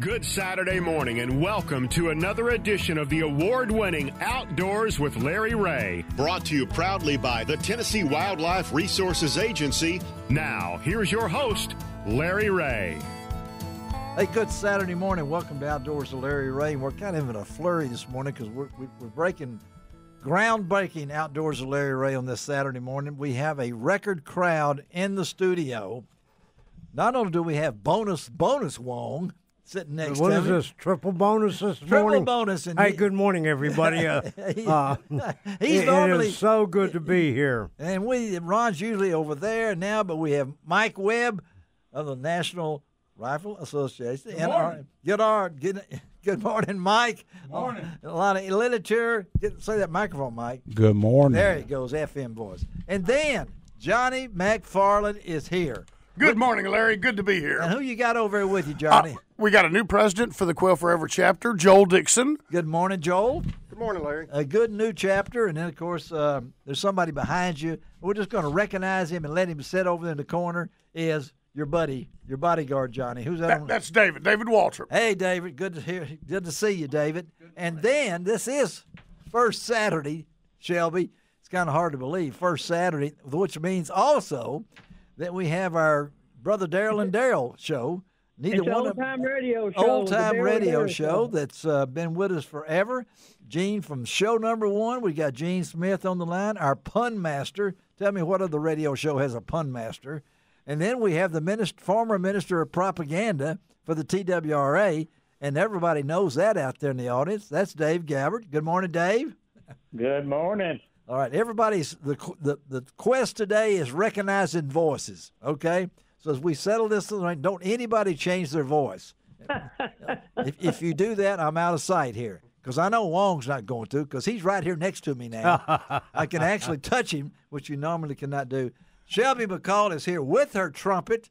Good Saturday morning and welcome to another edition of the award-winning Outdoors with Larry Ray. Brought to you proudly by the Tennessee Wildlife Resources Agency. Now, here's your host, Larry Ray. Hey, good Saturday morning. Welcome to Outdoors with Larry Ray. We're kind of in a flurry this morning because we're breaking groundbreaking Outdoors with Larry Ray on this Saturday morning. We have a record crowd in the studio. Not only do we have bonus Wong sitting next to me. What is this, triple bonus this triple morning? Triple bonus. And hey, good morning, everybody. It is so good to be here. And Ron's usually over there now, but we have Mike Webb of the National Rifle Association. Good morning, Mike. Good morning. A lot of literature. Say that microphone, Mike. Good morning. There he goes, FM voice. And then Johnny McFarland is here. Good morning, Larry. Good to be here. And who you got over here with you, Johnny? We got a new president for the Quail Forever chapter, Joel Dixon. Good morning, Joel. Good morning, Larry. A good new chapter, and then, of course, there's somebody behind you. We're just going to recognize him and let him sit over in the corner. Is your buddy, your bodyguard, Johnny. Who's that? That's David Waltrip. Hey, David. Good to see you, David. And then this is first Saturday, Shelby. It's kind of hard to believe, first Saturday, which means also that we have our Brother Daryl and Daryl show. It's old-time radio show. Old-time radio show that's been with us forever. Gene from show number 1. We got Gene Smith on the line, our pun master. Tell me what other radio show has a pun master. And then we have the former minister of propaganda for the TWRA, and everybody knows that out there in the audience. That's Dave Gabbard. Good morning, Dave. Good morning. All right, everybody's the quest today is recognizing voices, okay? So as we settle this, don't anybody change their voice. if you do that, I'm out of sight here because I know Wong's not going to because he's right here next to me now. I can actually touch him, which you normally cannot do. Shelby McCall is here with her trumpet.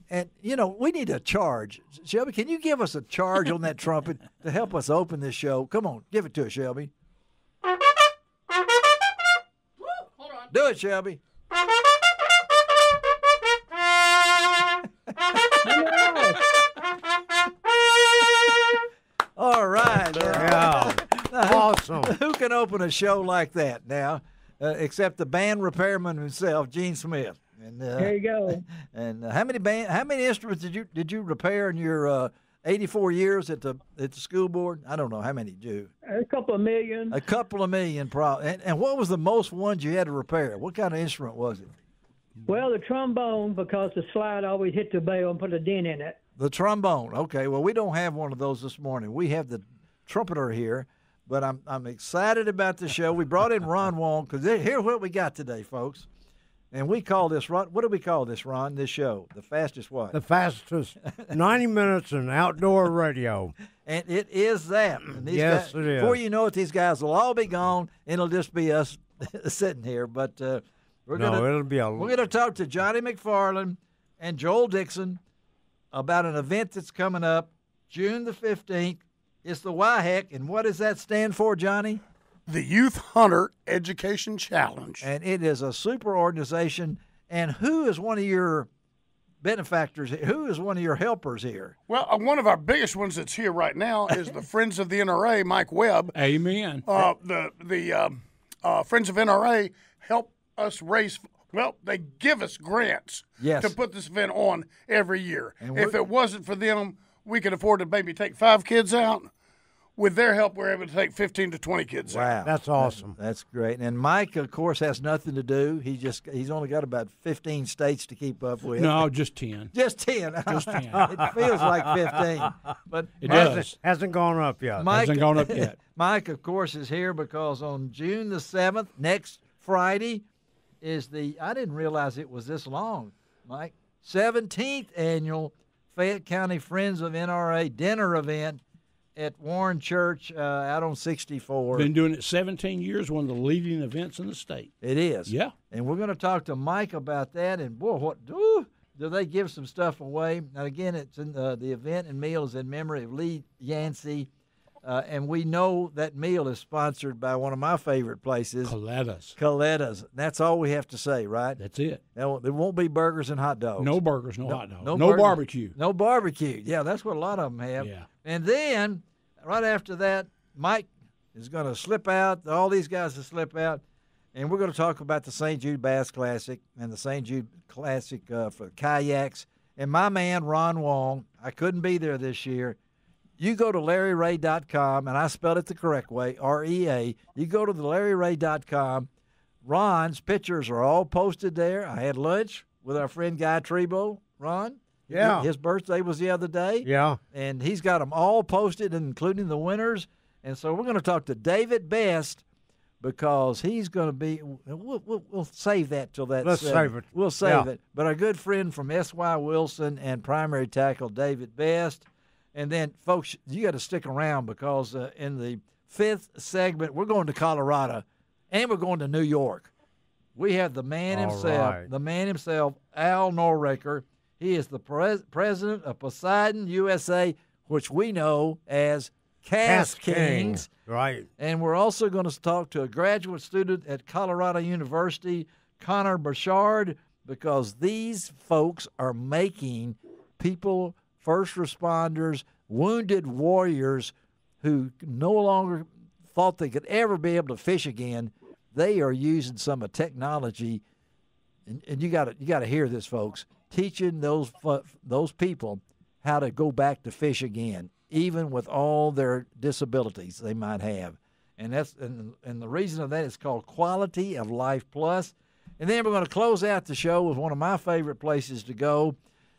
And, we need a charge. Shelby, can you give us a charge on that trumpet to help us open this show? Come on, give it to us, Shelby. Do it, Shelby. All right. Yeah. Awesome. Who can open a show like that now, except the band repairman himself, Gene Smith? And, there you go. And how many instruments did you repair in your 84 years at the school board? I don't know. How many did you? A couple of million. A couple of million, probably. And what was the most ones you had to repair? What kind of instrument was it? Well, the trombone, because the slide always hit the bell and put a dent in it. The trombone. Okay. Well, we don't have one of those this morning. We have the trumpeter here, but I'm excited about the show. We brought in Ron Wong because here's what we got today, folks. And we call this, Ron, what do we call this, Ron, this show? The fastest what? The fastest 90 minutes in outdoor radio. And it is that. And yes, it is. Before you know it, these guys will all be gone, and it'll just be us sitting here. But we're going to talk to Johnny McFarland and Joel Dixon about an event that's coming up June the 15th. It's the YHEC, and what does that stand for, Johnny? The Youth Hunter Education Challenge. And it is a super organization. And who is one of your benefactors? Who is one of your helpers here? Well, one of our biggest ones that's here right now is the Friends of the NRA, Mike Webb. Amen. The Friends of NRA help us raise. Well, they give us grants to put this event on every year. If it wasn't for them, we could afford to maybe take 5 kids out. With their help, we're able to take 15 to 20 kids out. Wow. That's awesome. That's great. And Mike, of course, has nothing to do. He's only got about 15 states to keep up with. No, just 10. Just 10. Just 10. It feels like 15. But it does. Hasn't gone up yet. Hasn't gone up yet. Mike, of course, is here because on June the 7th, next Friday, is I didn't realize it was this long, Mike, 17th annual Fayette County Friends of NRA dinner event at Warren Church out on 64. Been doing it 17 years, one of the leading events in the state. It is. Yeah. And we're going to talk to Mike about that. And, boy, do they give some stuff away. Now, again, it's in the event and meal is in memory of Lee Yancey, And we know that meal is sponsored by one of my favorite places, Coletta's. That's all we have to say, right? That's it. There won't be burgers and hot dogs. No burgers, no hot dogs. No burgers, barbecue. No barbecue. Yeah, that's what a lot of them have. Yeah. And then, right after that, Mike is going to slip out. All these guys will slip out. And we're going to talk about the St. Jude Bass Classic and the St. Jude Classic for kayaks. And my man, Ron Wong, I couldn't be there this year. You go to LarryRay.com, and I spelled it the correct way, R-E-A. You go to the LarryRay.com. Ron's pictures are all posted there. I had lunch with our friend Guy Trebo. Ron? Yeah. His birthday was the other day. Yeah. And he's got them all posted, including the winners. And so we're going to talk to David Best because he's going to be we'll save that till that. Let's save it. We'll save it. But our good friend from S.Y. Wilson and primary tackle David Best. And then, folks, you got to stick around because in the fifth segment, we're going to Colorado and we're going to New York. We have the man himself, Al Noraker. He is the president of Poseidon USA, which we know as Cast Kings. Right. And we're also going to talk to a graduate student at Colorado University, Connor Borshard, because these folks are making people, first responders, wounded warriors who no longer thought they could ever be able to fish again. They are using some of technology, and you got to hear this, folks. Teaching those people how to go back to fish again, even with all their disabilities they might have, and the reason of that is called Quality of Life Plus. And then we're going to close out the show with one of my favorite places to go,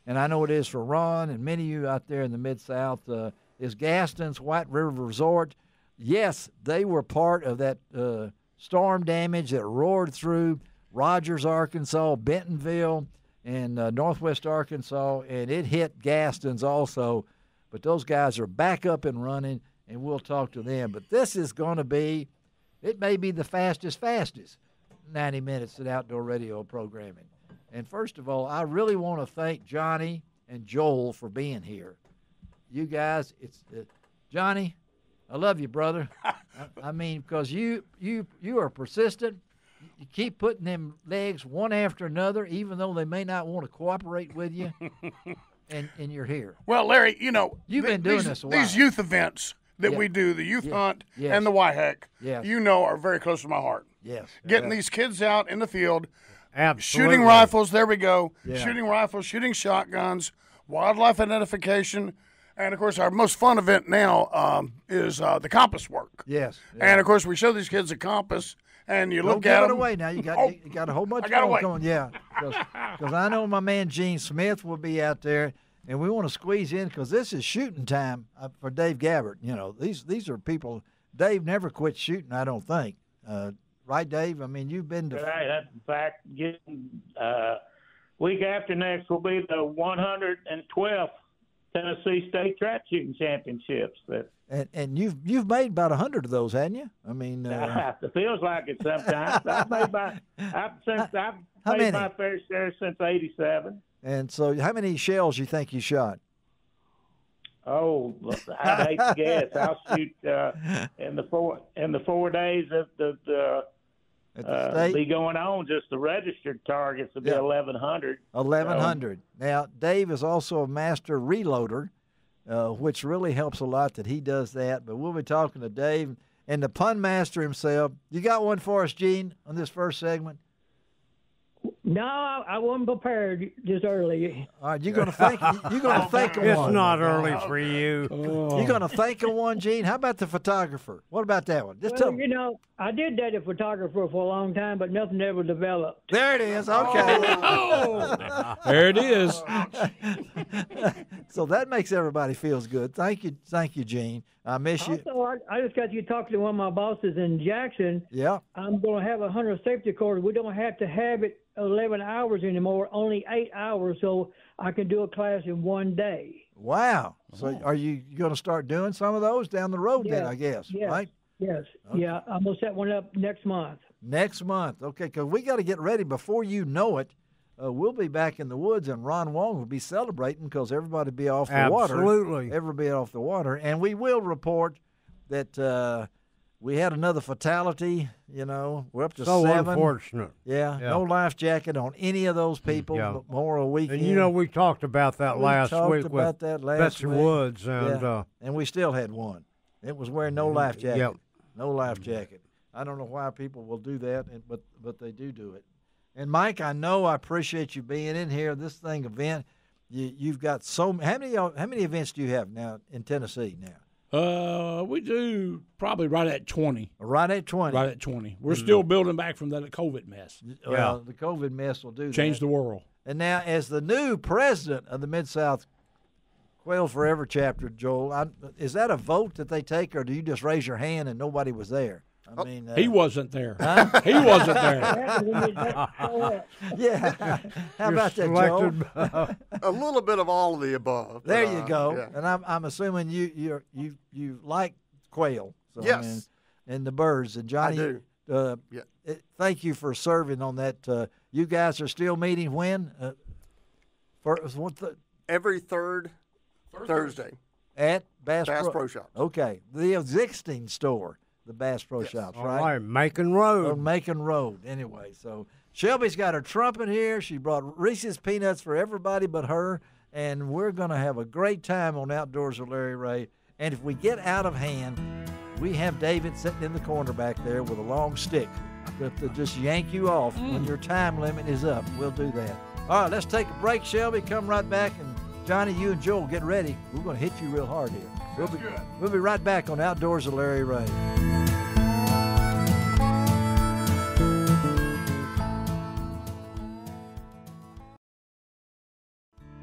and I know it is for Ron and many of you out there in the Mid-South, is Gaston's White River Resort. Yes, they were part of that storm damage that roared through Rogers, Arkansas, Bentonville, and northwest Arkansas, and it hit Gaston's also. But those guys are back up and running, and we'll talk to them. But this is going to be, it may be the fastest 90 minutes in outdoor radio programming. And first of all, I really want to thank Johnny and Joel for being here. You guys, it's Johnny, I love you, brother. I mean, because you are persistent. You keep putting them legs one after another, even though they may not want to cooperate with you, and you're here. Well, Larry, you've been doing this a while. These youth events that we do, the youth hunt and the YHEC, are very close to my heart. Yes. Getting these kids out in the field, absolutely. Shooting rifles, there we go. Yeah. Shooting rifles, shooting shotguns, wildlife identification, and, of course, our most fun event now is the compass work. Yes. And, of course, we show these kids a compass, and you look at them. Don't give it away now. You got a whole bunch of going. Yeah, because I know my man Gene Smith will be out there, and we want to squeeze in because this is shooting time for Dave Gabbert. These are people. Dave never quit shooting, I don't think. Right, Dave? I mean, you've been to. Right. That's in fact getting week after next will be the 112th Tennessee State Trap Shooting Championships. And you've made about 100 of those, haven't you? I mean, it feels like it sometimes. I've made my fair share since '87. And so, how many shells you think you shot? Oh, I'd hate to guess. I'll shoot in the 4 days of the state? Be going on. Just the registered targets will be 1,100. 1,100. Now, Dave is also a master reloader, which really helps a lot that he does that. But we'll be talking to Dave and the pun master himself. You got one for us, Gene, on this first segment? No, I wasn't prepared this early. All right, you're gonna think of one. It's not early for you. You're gonna think of one, Gene. How about the photographer? What about that one? Tell me. I did date a photographer for a long time, but nothing ever developed. There it is. Okay. There it is. So that makes everybody feels good. Thank you, Gene. I miss you. Also, I just got you talking to one of my bosses in Jackson. Yeah. I'm going to have a hunter safety course. We don't have to have it 11 hours anymore, only 8 hours, so I can do a class in one day. Wow. So are you going to start doing some of those down the road then, I guess, right? Yes. Okay. Yeah, I'm going to set one up next month. Next month. Okay, because we got to get ready before you know it. We'll be back in the woods, and Ron Wong will be celebrating because everybody will be off the water. Absolutely. Everybody off the water. And we will report that we had another fatality. You know, we're up to so 7. Unfortunate. Yeah, no life jacket on any of those people. Memorial Weekend. And you know, we talked about that last week with Betsy Woods, and we still had one. It was wearing no life jacket. Yep. No life jacket. I don't know why people will do that, but they do it. And Mike, I know I appreciate you being in here. This event, you've got so many. How many events do you have now in Tennessee now? We do probably right at 20. Right at 20. Right at 20. We're still building back from that COVID mess. Well, the COVID mess will do Change the world. And now, as the new president of the Mid-South Quail Forever chapter, Joel, is that a vote that they take, or do you just raise your hand and nobody was there? I mean, he wasn't there. Huh? He wasn't there. Yeah. How about that, Joel? A little bit of all of the above. There you go. Yeah. And I'm assuming you like quail. So, yes. I mean, and the birds. And Johnny, I do. Thank you for serving on that. You guys are still meeting when? Every third Thursday. At Bass Pro Shops. Okay. The existing store. The Bass Pro Shops, All right? right, Macon Road. On Macon Road. Anyway, so Shelby's got her trumpet here. She brought Reese's Peanuts for everybody but her, and we're going to have a great time on Outdoors with Larry Ray. And if we get out of hand, we have David sitting in the corner back there with a long stick to just yank you off when your time limit is up. We'll do that. All right, let's take a break, Shelby. Come right back, and Johnny, you and Joel, get ready. We're going to hit you real hard here. We'll be right back on Outdoors with Larry Ray.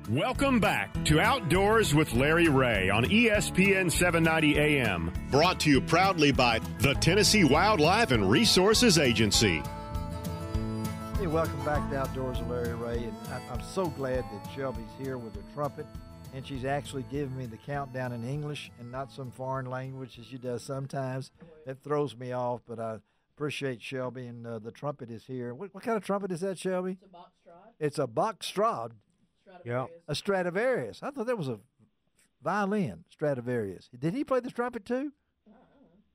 Welcome back to Outdoors with Larry Ray on ESPN 790 AM. Brought to you proudly by the Tennessee Wildlife and Resources Agency. Hey, welcome back to Outdoors with Larry Ray. And I'm so glad that Shelby's here with her trumpet, and she's actually giving me the countdown in English and not some foreign language as she does sometimes. That throws me off, but I appreciate Shelby, and the trumpet is here. What kind of trumpet is that, Shelby? It's a box Strad. Yeah. A Stradivarius. I thought that was a violin, Stradivarius. Did he play the trumpet too?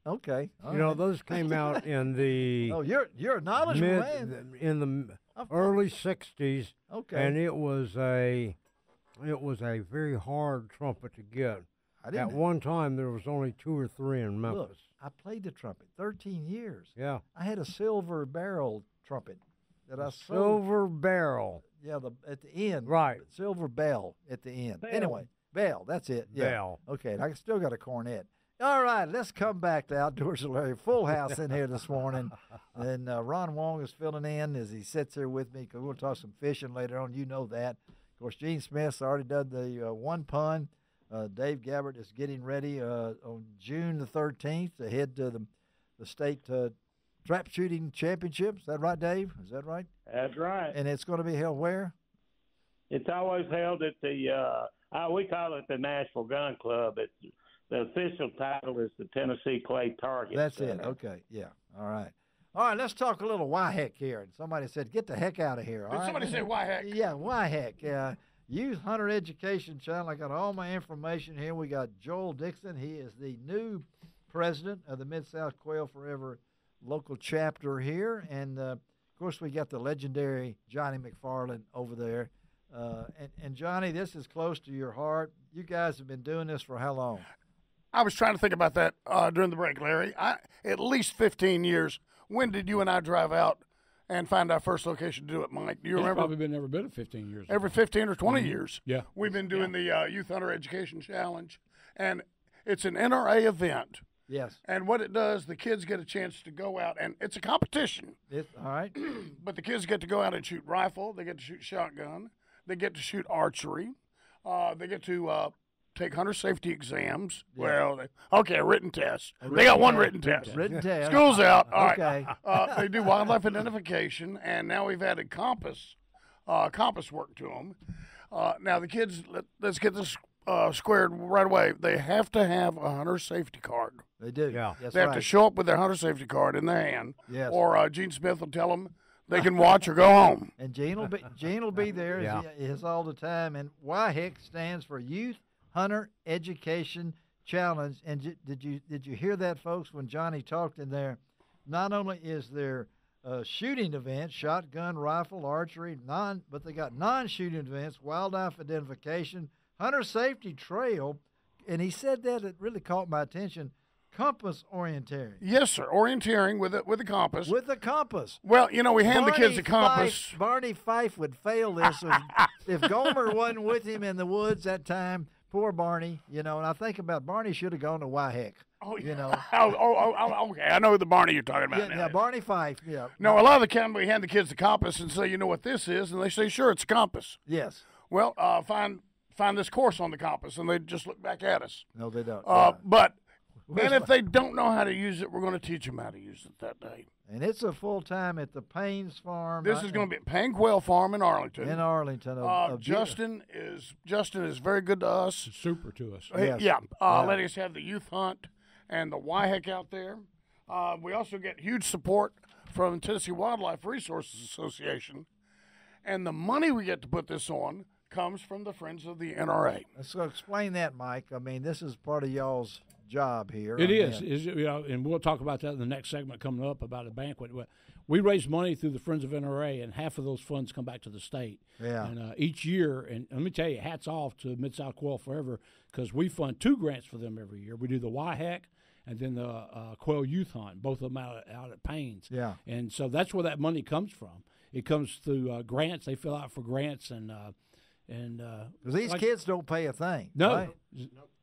Okay. You know, those came out in the you're a knowledgeable man. In the early '60s. Okay. And it was a very hard trumpet to get. At one time, there was only 2 or 3 in Memphis. Look, I played the trumpet 13 years. Yeah. I had a silver barrel trumpet that I sold. Silver barrel. Yeah, at the end. Right. Silver bell at the end. Bell. Anyway, bell, that's it. Yeah. Bell. Okay, and I still got a cornet. All right, let's come back to Outdoors with Larry. Full house in here this morning. And Ron Wong is filling in as he sits here with me, because we'll talk some fishing later on. You know that. Of course, Gene Smith's already done the one pun. Dave Gabbert is getting ready on June the 13th to head to the state trap shooting championship. Is that right, Dave? Is that right? That's right. And it's going to be held where? It's always held at the we call it the Nashville Gun Club. The official title is the Tennessee Clay Target That's Center. it. Okay. Yeah. All right. All right. Let's talk a little why-heck here. And somebody said, get the heck out of here. Did somebody say why heck? Yeah, why-heck. Youth Hunter Education Channel. I got all my information here. We got Joel Dixon. He is the new president of the Mid-South Quail Forever local chapter here. And, of course, we got the legendary Johnny McFarland over there. And Johnny, this is close to your heart. You guys have been doing this for how long? I was trying to think about that during the break, Larry. At least 15 years. When did you and I drive out and find our first location to do it, Mike? Do you remember? Probably never been at 15 years. Every 15 or 20 years. Yeah. We've been doing the Youth Hunter Education Challenge, and it's an NRA event. Yes. And what it does, the kids get a chance to go out, and it's a competition. All right. But the kids get to go out and shoot rifle. They get to shoot shotgun. They get to shoot archery. They get to take hunter safety exams. Yeah. Well, a written test. They got one written test. Written test. School's out. All okay. Right. They do wildlife identification, and now we've added compass work to them. Now the kids, let's get this squared right away. They have to have a hunter safety card. They do. Yeah. That's they have right. to show up with their hunter safety card in their hand. Yes. Or Gene Smith will tell them they can watch or go home. And Gene will be there as he is all the time. And WHYHEC stands for Youth Hunter Education challenge. And did you hear that, folks? When Johnny talked in there, not only is there shooting events, shotgun, rifle, archery, but they got non-shooting events, wildlife identification, hunter safety trail, and he said that it really caught my attention. Compass orienteering. Yes, sir. Orienteering with a compass. With a compass. Well, we hand the kids a compass. Barney Fife would fail this if Gomer wasn't with him in the woods that time. Poor Barney, and I think about Barney should have gone to Wyheck. Oh, okay. I know the Barney you're talking about now. Yeah, Barney Fife, yeah. No, a lot of the time we hand the kids the compass and say, you know what this is? And they say, sure, it's a compass. Yes. Well, find this course on the compass, and they just look back at us. No, they don't. But if they don't know how to use it, we're going to teach them how to use it that day. And it's a full-time at the Paynes Farm. This is going to be at Payne Quail Farm in Arlington. Justin is very good to us. Super to us. Yes. Letting us have the youth hunt and the Wyheck out there. We also get huge support from Tennessee Wildlife Resources Association. And the money we get to put this on comes from the Friends of the NRA. So explain that, Mike. I mean, this is part of y'all's job here. It is, and we'll talk about that in the next segment coming up about a banquet. We raise money through the Friends of NRA, and half of those funds come back to the state. Yeah. And each year, and let me tell you, hats off to Mid-South Quail Forever, because we fund 2 grants for them every year. We do the Wyheck and then the Quail Youth Hunt, both of them out at Paynes. Yeah. And so that's where that money comes from. It comes through grants. They fill out for grants, and because these kids don't pay a thing. No, right?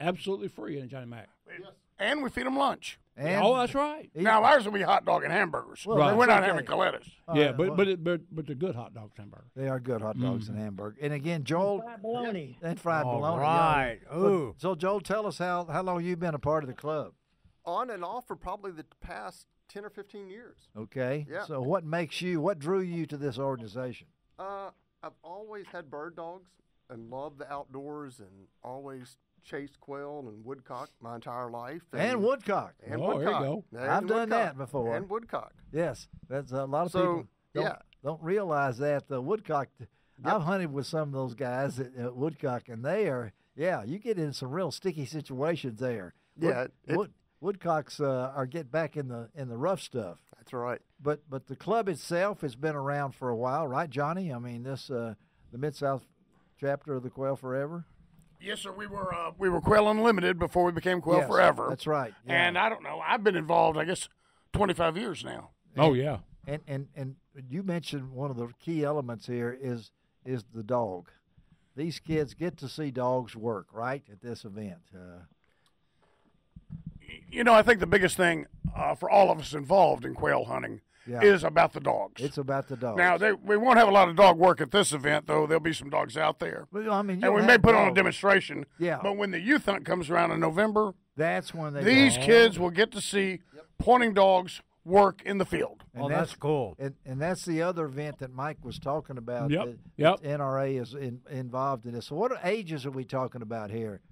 absolutely free in Johnny Mac. Yes. And we feed them lunch. That's right. Now ours will be hot dog and hamburgers. Well, right. We're not having Colettas. Yeah, but they're good hot dogs and hamburgers. They are good hot dogs and hamburgers. And again, Joel, fried bologna. And fried bologna. Right. Ooh. So Joel, tell us how long you've been a part of the club. On and off for probably the past 10 or 15 years. Okay. Yeah. So what drew you to this organization? I've always had bird dogs and loved the outdoors and always chased quail and woodcock my entire life. And woodcock. And woodcock. There you go. I've done that before. And woodcock. Yes. That's a lot of people don't realize that. The woodcock, I've hunted with some of those guys at woodcock, and they are, you get in some real sticky situations there. Woodcocks are get back in the rough stuff. That's right. But the club itself has been around for a while, right, Johnny? I mean, this the Mid-South chapter of the Quail Forever. Yes, sir. We were Quail Unlimited before we became Quail Forever. That's right. Yeah. And I don't know. I've been involved, I guess, 25 years now. Oh yeah. And you mentioned one of the key elements here is the dog. These kids get to see dogs work, right, at this event. I think the biggest thing for all of us involved in quail hunting is about the dogs. It's about the dogs. Now, we won't have a lot of dog work at this event, though. There'll be some dogs out there. Well, I mean, and we may put on a demonstration. Yeah. But when the youth hunt comes around in November, that's when these kids will get to see pointing dogs work in the field. And that's cool. And that's the other event that Mike was talking about. Yep. That NRA is involved in this. So what ages are we talking about here,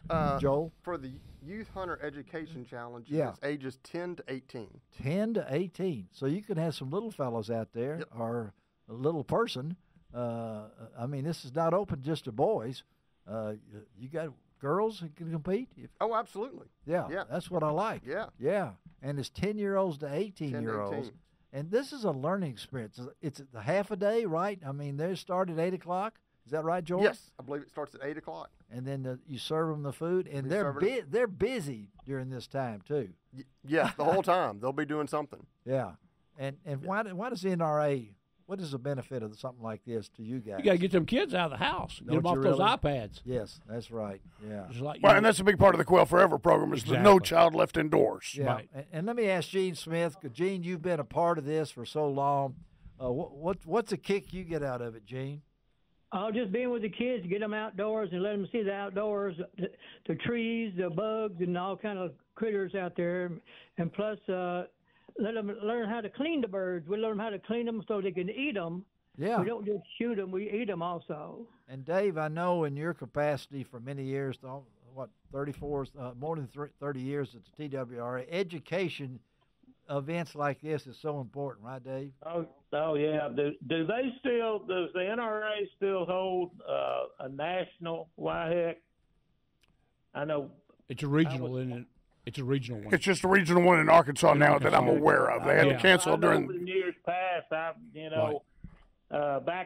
Joel? For the Youth Hunter Education Challenge, it's ages 10 to 18. 10 to 18. So you can have some little fellows out there or a little person. I mean, this is not open just to boys. You got girls that can compete? Oh, absolutely. Yeah, that's what I like. Yeah. And it's 10-year-olds to 18-year-olds. And this is a learning experience. It's a half a day, right? I mean, they start at 8 o'clock. Is that right, George? Yes, I believe it starts at 8 o'clock. And then you serve them the food, and they're busy during this time too. Yes, the whole time they'll be doing something. Yeah, and why does the NRA? What is the benefit of something like this to you guys? You got to get them kids out of the house, get them off those iPads. Yes, that's right. Yeah. And that's a big part of the Quail Forever program is the No Child Left Indoors. Yeah. Right. And let me ask Gene Smith, because Gene, you've been a part of this for so long. What's the kick you get out of it, Gene? Just being with the kids, get them outdoors and let them see the outdoors, the trees, the bugs, and all kind of critters out there. And plus, let them learn how to clean the birds. We learn them how to clean them so they can eat them. Yeah. We don't just shoot them, we eat them also. And Dave, I know in your capacity for many years, more than 30 years at the TWRA, education events like this is so important, right, Dave? Oh yeah. Does the NRA still hold a national Wyheck? I know It's a regional, isn't it? It's a regional one. It's just a regional one in Arkansas now that I'm aware of. They had to cancel during. In years past, back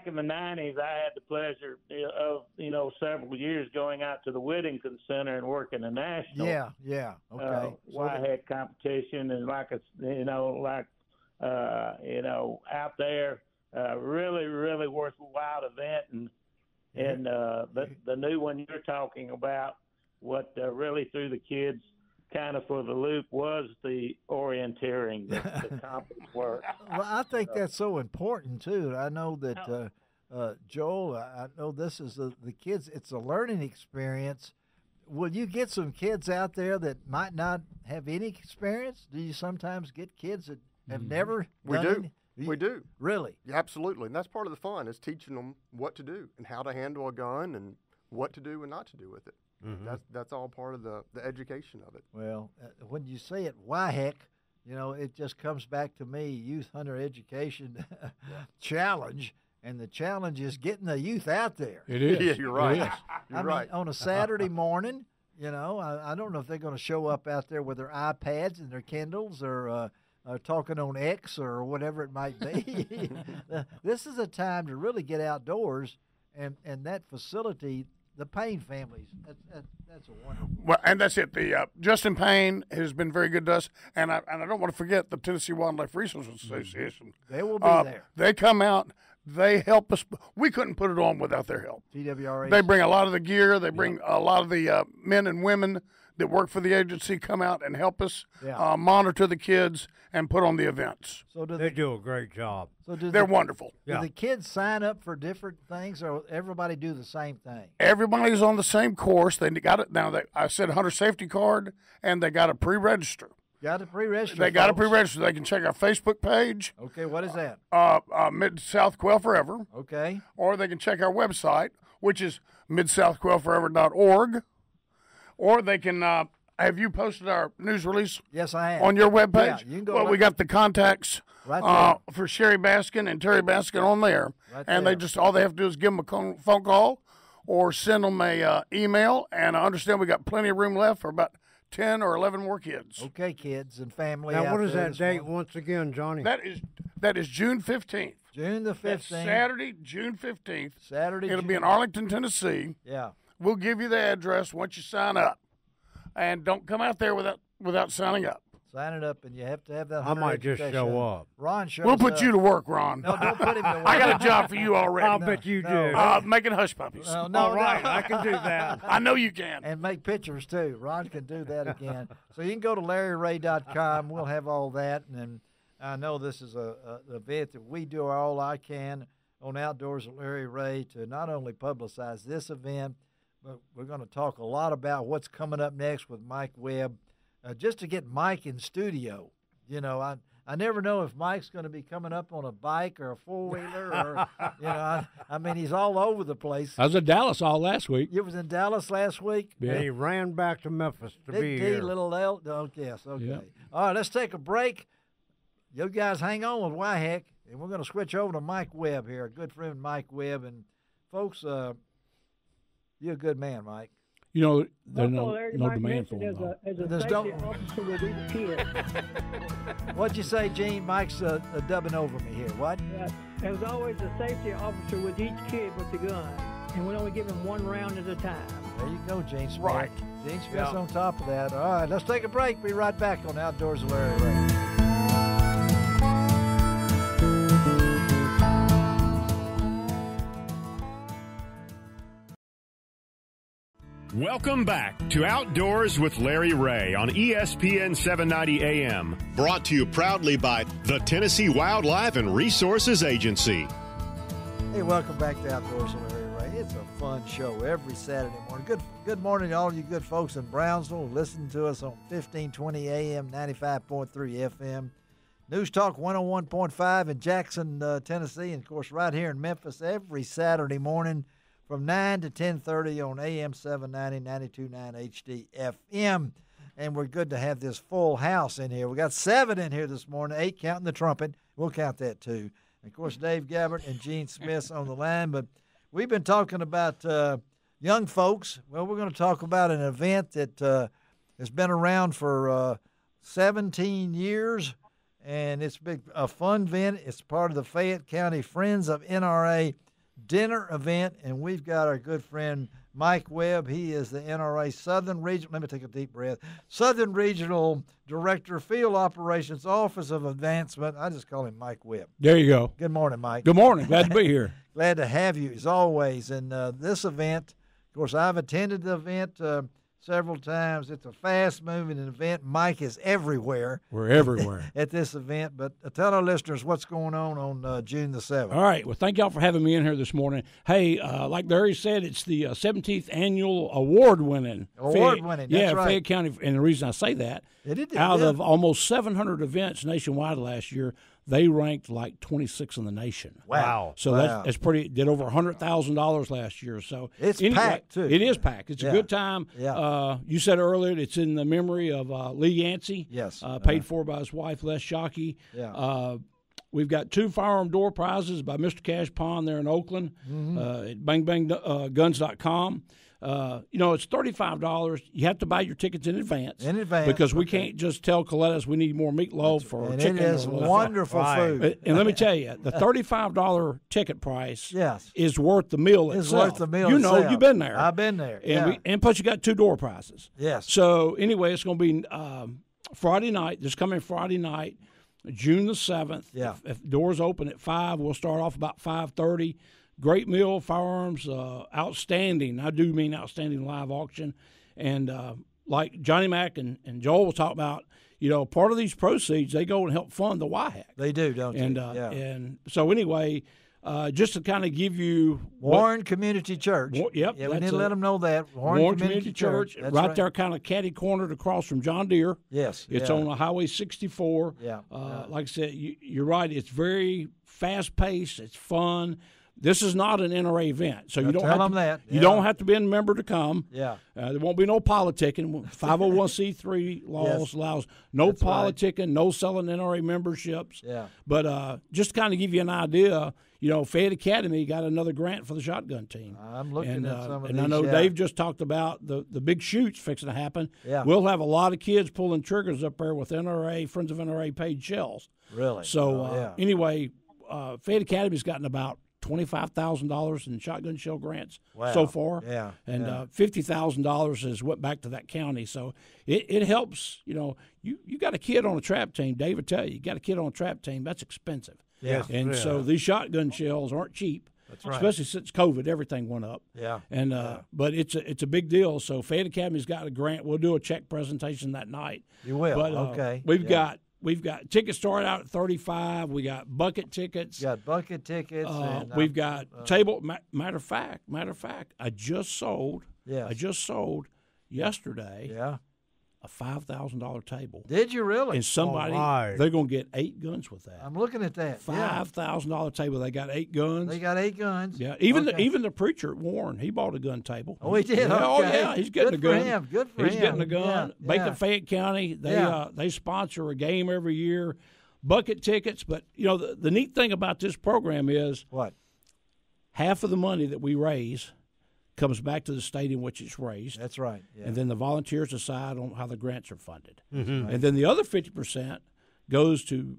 in the 90s, I had the pleasure of, several years going out to the Whittington Center and working a national. Yeah. Okay. Whitehead competition and out there, really, really worthwhile event. And the new one you're talking about, what really threw the kids kind of for the loop was the orienteering, the complex work. Well, I think that's so important too. I know that Joel, I know this is the kids. It's a learning experience. Will you get some kids out there that might not have any experience? Do you sometimes get kids that have never? We do. We do. Really? Yeah, absolutely. And that's part of the fun is teaching them what to do and how to handle a gun and what to do and not to do with it. Mm-hmm. That's all part of the education of it. Well, when you say it, why heck, it just comes back to me, Youth Hunter Education Challenge, and the challenge is getting the youth out there. It is. Yeah, you're right. You're right. On a Saturday morning, I don't know if they're going to show up out there with their iPads and their Kindles or talking on X or whatever it might be. This is a time to really get outdoors, and that facility, the Payne families, that's a wonderful. Well, and that's it. The Justin Payne has been very good to us, and I don't want to forget the Tennessee Wildlife Resources Association. They will be there. They come out. They help us. We couldn't put it on without their help. TWRA. They bring a lot of the gear. They bring a lot of the men and women that work for the agency come out and help us monitor the kids and put on the events. So they do a great job. So they're wonderful. Do the kids sign up for different things, or everybody do the same thing? Everybody's on the same course. They got it now. I said hunter safety card, and they got to pre-register. Got to pre-register. They got to pre-register. They can check our Facebook page. Okay, what is that? Mid-South Quail Forever. Okay. Or they can check our website, which is midsouthquailforever.org. Or they can, have you posted our news release? Yes, I have. On your webpage? Yeah, you can go. Well, we got the contacts right for Sherry Baskin and Terry Baskin on there. Right and there. all they have to do is give them a phone call or send them a email. And I understand we got plenty of room left for about 10 or 11 more kids. Okay, kids and family. Now, what is that date once again, Johnny? That is June 15th. June the 15th. That's Saturday, June 15th. Saturday. It'll be in Arlington, Tennessee. Yeah. We'll give you the address once you sign up. And don't come out there without signing up. Sign it up, and you have to have that. I might just show up. Ron, we'll put you to work, Ron. No, don't put him to work. I got a job for you already. I'll bet you do. Making hush puppies. All right, I can do that. I know you can. And make pictures, too. Ron can do that again. So you can go to LarryRay.com. We'll have all that. And I know this is an event that we do all I can on Outdoors with Larry Ray to not only publicize this event, but we're going to talk a lot about what's coming up next with Mike Webb, just to get Mike in studio. I never know if Mike's going to be coming up on a bike or a four-wheeler or, I mean, he's all over the place. I was in Dallas all last week. You was in Dallas last week? Yeah. He ran back to Memphis to be here. Little L. Oh, yes, okay. Yep. All right, let's take a break. You guys hang on with Wyheck, and we're going to switch over to Mike Webb here, a good friend Mike Webb. And, folks, you're a good man, Mike. There's no Mike demand for him. As a safety officer with each kid. What'd you say, Gene? Mike's dubbing over me here. What? Yeah, there's always a safety officer with each kid with the gun, and we only give them one round at a time. There you go, Gene Smith. Right. Gene Smith's on top of that. All right, let's take a break. Be right back on Outdoors with Larry Ray. Welcome back to Outdoors with Larry Ray on ESPN 790 AM. Brought to you proudly by the Tennessee Wildlife and Resources Agency. Hey, welcome back to Outdoors with Larry Ray. It's a fun show every Saturday morning. Good morning to all you good folks in Brownsville listening to us on 1520 AM, 95.3 FM. News Talk 101.5 in Jackson, Tennessee, and, of course, right here in Memphis every Saturday morning from 9 to 10:30 on AM 790, 92.9 HD FM. And we're good to have this full house in here. We got 7 in here this morning, 8 counting the trumpet. We'll count that, too. And, of course, Dave Gabbert and Gene Smith on the line. But we've been talking about young folks. Well, we're going to talk about an event that It's been around for 17 years, and it's a fun event. It's part of the Fayette County Friends of NRA dinner event, and we've got our good friend Mike Webb. He is the NRA Southern Regional, let me take a deep breath, Southern Regional Director, Field Operations, Office of Advancement. I just call him Mike Webb. There you go. Good morning, Mike. Good morning. Glad to be here. Glad to have you, as always. And this event, of course, I've attended the event several times. It's a fast-moving event. Mike is everywhere. We're everywhere at this event. But tell our listeners what's going on June the 7th. All right. Well, thank y'all for having me in here this morning. Hey, like Larry said, it's the 17th annual award-winning. Award-winning, that's right. Fayette County. And the reason I say that, out of almost 700 events nationwide last year, they ranked like 26 in the nation. Wow. So that's pretty. Did over $100,000 last year. So it's packed, too. It is packed. It's a good time. Yeah. You said earlier it's in the memory of Lee Yancey. Yes. Paid for by his wife, Les Shockey. Yeah. We've got 2 firearm door prizes by Mr. Cash Pond there in Oakland at bangbangguns.com. It's $35. You have to buy your tickets in advance. Because we can't just tell Colettas we need more meatloaf or chicken. It is wonderful food. And let me tell you, the $35 ticket price is worth the meal itself. It's worth the meal itself. You've been there. I've been there. And plus you got 2 door prizes. Yes. So anyway, it's going to be Friday night, this coming Friday night, June the 7th. Yeah. If doors open at 5, we'll start off about 5:30. Great meal, firearms, outstanding. I do mean outstanding live auction. And like Johnny Mack and Joel will talk about, part of these proceeds, they go and help fund the YHAC. They do, don't they? And so anyway, just to kind of give you Warren Community Church. Yep. Yeah, we need to let them know that. Warren Community Church. Right there, kind of catty cornered across from John Deere. Yes. It's on Highway 64. Yeah. Like I said, you're right. It's very fast paced. It's fun. This is not an NRA event, so you don't tell them that. You don't have to be a member to come. Yeah, there won't be no politicking. 501c3 laws allows no politicking, no selling NRA memberships. Yeah, but just to kind of give you an idea, Fayette Academy got another grant for the shotgun team. I'm looking at some of these. And I know Dave just talked about the big shoots fixing to happen. Yeah, we'll have a lot of kids pulling triggers up there with NRA Friends of NRA paid shells. Really? So anyway, Fayette Academy's gotten about $25,000 in shotgun shell grants so far. Yeah. And $50,000 has went back to that county. So it helps, you got a kid on a trap team, Dave would tell you got a kid on a trap team, that's expensive. Yeah. And so these shotgun shells aren't cheap. That's right. Especially since COVID, everything went up. Yeah. And but it's a big deal. So Fayette Academy's got a grant. We'll do a check presentation that night. You will. But, okay. We've got tickets start out at $35. We got bucket tickets. Got bucket tickets. We've got table. Matter of fact, I just sold. Yes. I just sold yesterday. Yeah. A $5,000 table. Did you really? And somebody, they're going to get 8 guns with that. I'm looking at that. $5,000 table. They got 8 guns. They got 8 guns. Yeah. Even the preacher at Warren, he bought a gun table. Oh, he did. Yeah. Okay. Oh yeah, he's getting a gun. Good for him. He's getting a gun. Yeah. Bacon Fayette County, they sponsor a game every year. Bucket tickets, but the neat thing about this program is what? Half of the money that we raise comes back to the state in which it's raised. That's right. Yeah. And then the volunteers decide on how the grants are funded. Mm-hmm. And then the other 50% goes to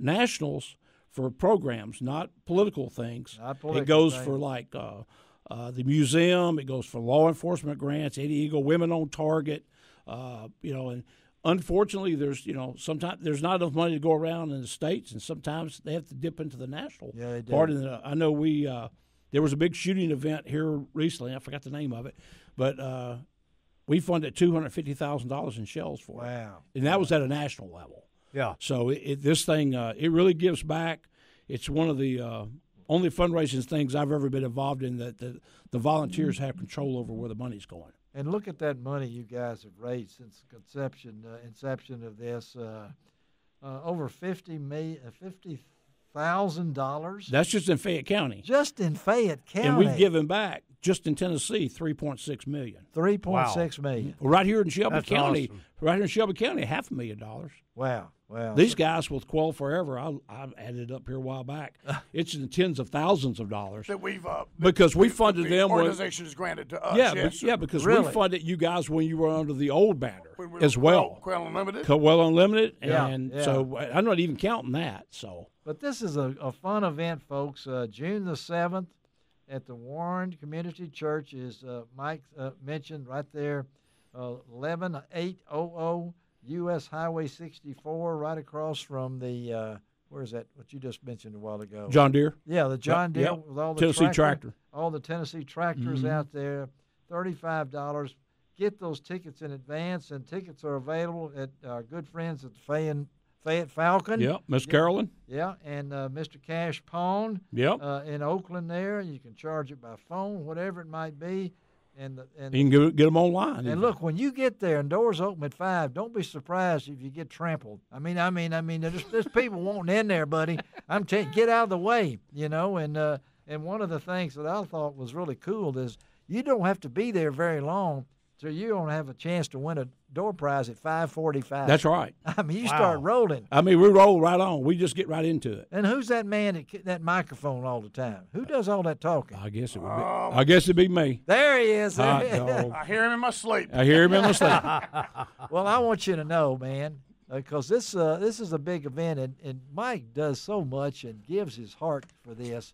nationals for programs, not political things. It goes for like the museum. It goes for law enforcement grants, Eddie Eagle, Women on Target, and unfortunately, there's sometimes there's not enough money to go around in the states, and sometimes they have to dip into the national part. And I know there was a big shooting event here recently. I forgot the name of it, but we funded $250,000 in shells for it. Wow! And that was at a national level. Yeah. So this thing it really gives back. It's one of the only fundraising things I've ever been involved in that the volunteers have control over where the money's going. And look at that money you guys have raised since inception of this, over $50,000. That's just in Fayette County. Just in Fayette County. And we've given back just in Tennessee, $3.6 million. $3.6 million. Right here in Shelby County, awesome. $500,000. Wow. These guys with Quell Forever, I added up here a while back. It's in the tens of thousands of dollars that we've because we funded the them. Organization is granted to us. Because really? we funded you guys when you were under the old banner as well. Quell Unlimited. Quell Unlimited, so I'm not even counting that. So, but this is a fun event, folks. June the 7th at the Warren Community Church is Mike mentioned right there, 11800. U.S. Highway 64, right across from the where is that? What you just mentioned a while ago? John Deere. Yeah, the John Deere with all the Tennessee tractor. All the Tennessee tractors out there. $35. Get those tickets in advance, and tickets are available at our good friends at the Fayette Falcon. Yeah, Miss Carolyn. Yeah, and Mr. Cash Pawn. Yep. In Oakland there. You can charge it by phone, whatever it might be. And you can get them online. And look, when you get there and doors open at 5, don't be surprised if you get trampled. I mean, there's people wanting in there, buddy. I'm telling you, get out of the way, you know. And one of the things that I thought was really cool is you don't have to be there very long so you don't have a chance to win a door prize at 5:45. That's right. I mean, you start rolling. I mean, we roll right on. We just get right into it. And who's that man that microphone all the time? Who does all that talking? I guess it would be. I guess it'd be me. There he is. I hear him in my sleep. Well, I want you to know, man, because this is a big event, and Mike does so much and gives his heart for this.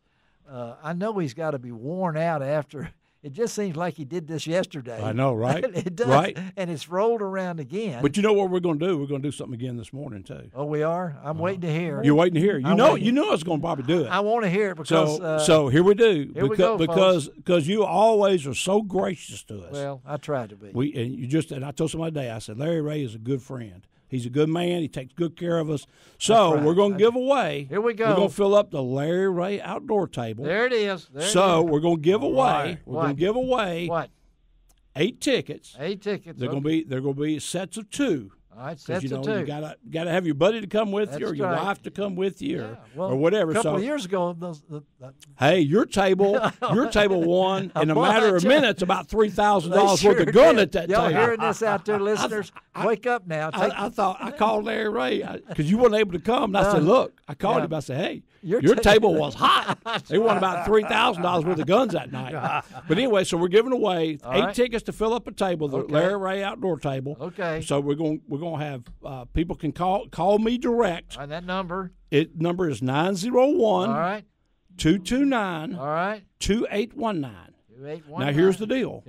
I know he's got to be worn out after. It just seems like he did this yesterday. I know, right? It does, right? And it's rolled around again. But you know what we're going to do? We're going to do something again this morning too. Oh, we are. I'm waiting to hear. You're waiting to hear. You know I was going to probably do it. I want to hear it because. So here we do. Here we go, because you always are so gracious to us. Well, I try to be. And I told somebody today. I said Larry Ray is a good friend. He's a good man. He takes good care of us. So we're going to give away. Here we go. We're going to fill up the Larry Ray outdoor table. There it is. We're going to give away. Right. We're going to give away what? 8 tickets. 8 tickets. They're going to be sets of 2. All right, sets of 2. You gotta have your buddy to come with you, or your wife to come with you, or whatever. A couple of years ago, hey, your table won in a matter of minutes about $3,000 worth of gun at that Y'all table. hearing this out there, listeners? Wake up now. I thought I called Larry Ray because you weren't able to come. And I said, look, I called him. I said, hey, your table was hot. They won about $3,000 worth of guns that night. But anyway, so we're giving away 8 tickets to fill up a table, the Larry Ray outdoor table. Okay. So we're going to have people can call me direct. All right, that number. Number is 901. All right. 229. All right. 2819. 2819. Now here's the deal.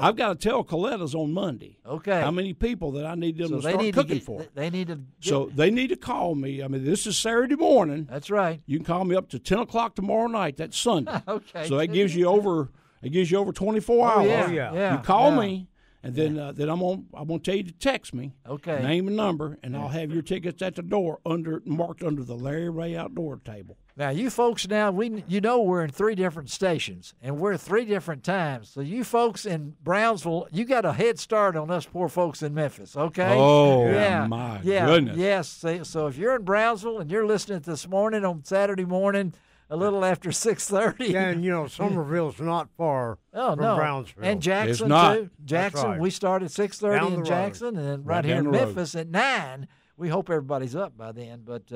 I've got to tell Coletta's on Monday. Okay. How many people that I need them to start cooking for? They need to. They need to call me. I mean, this is Saturday morning. That's right. You can call me up to 10:00 tomorrow night. That's Sunday. Okay. So that gives you over 24 hours. Yeah. You call me. And then I'm gonna tell you to text me, name and number, and I'll have your tickets at the door marked under the Larry Ray outdoor table. Now, you folks, we're in 3 different stations, and we're 3 different times. So you folks in Brownsville, you got a head start on us poor folks in Memphis, okay? Oh, my goodness. Yes. So if you're in Brownsville and you're listening this morning on Saturday morning, a little after 6:30. Yeah, and Somerville's not far from Brownsville. And Jackson too. Jackson, right. We start at 6:30 in Jackson, and then right here in Memphis at 9. We hope everybody's up by then. But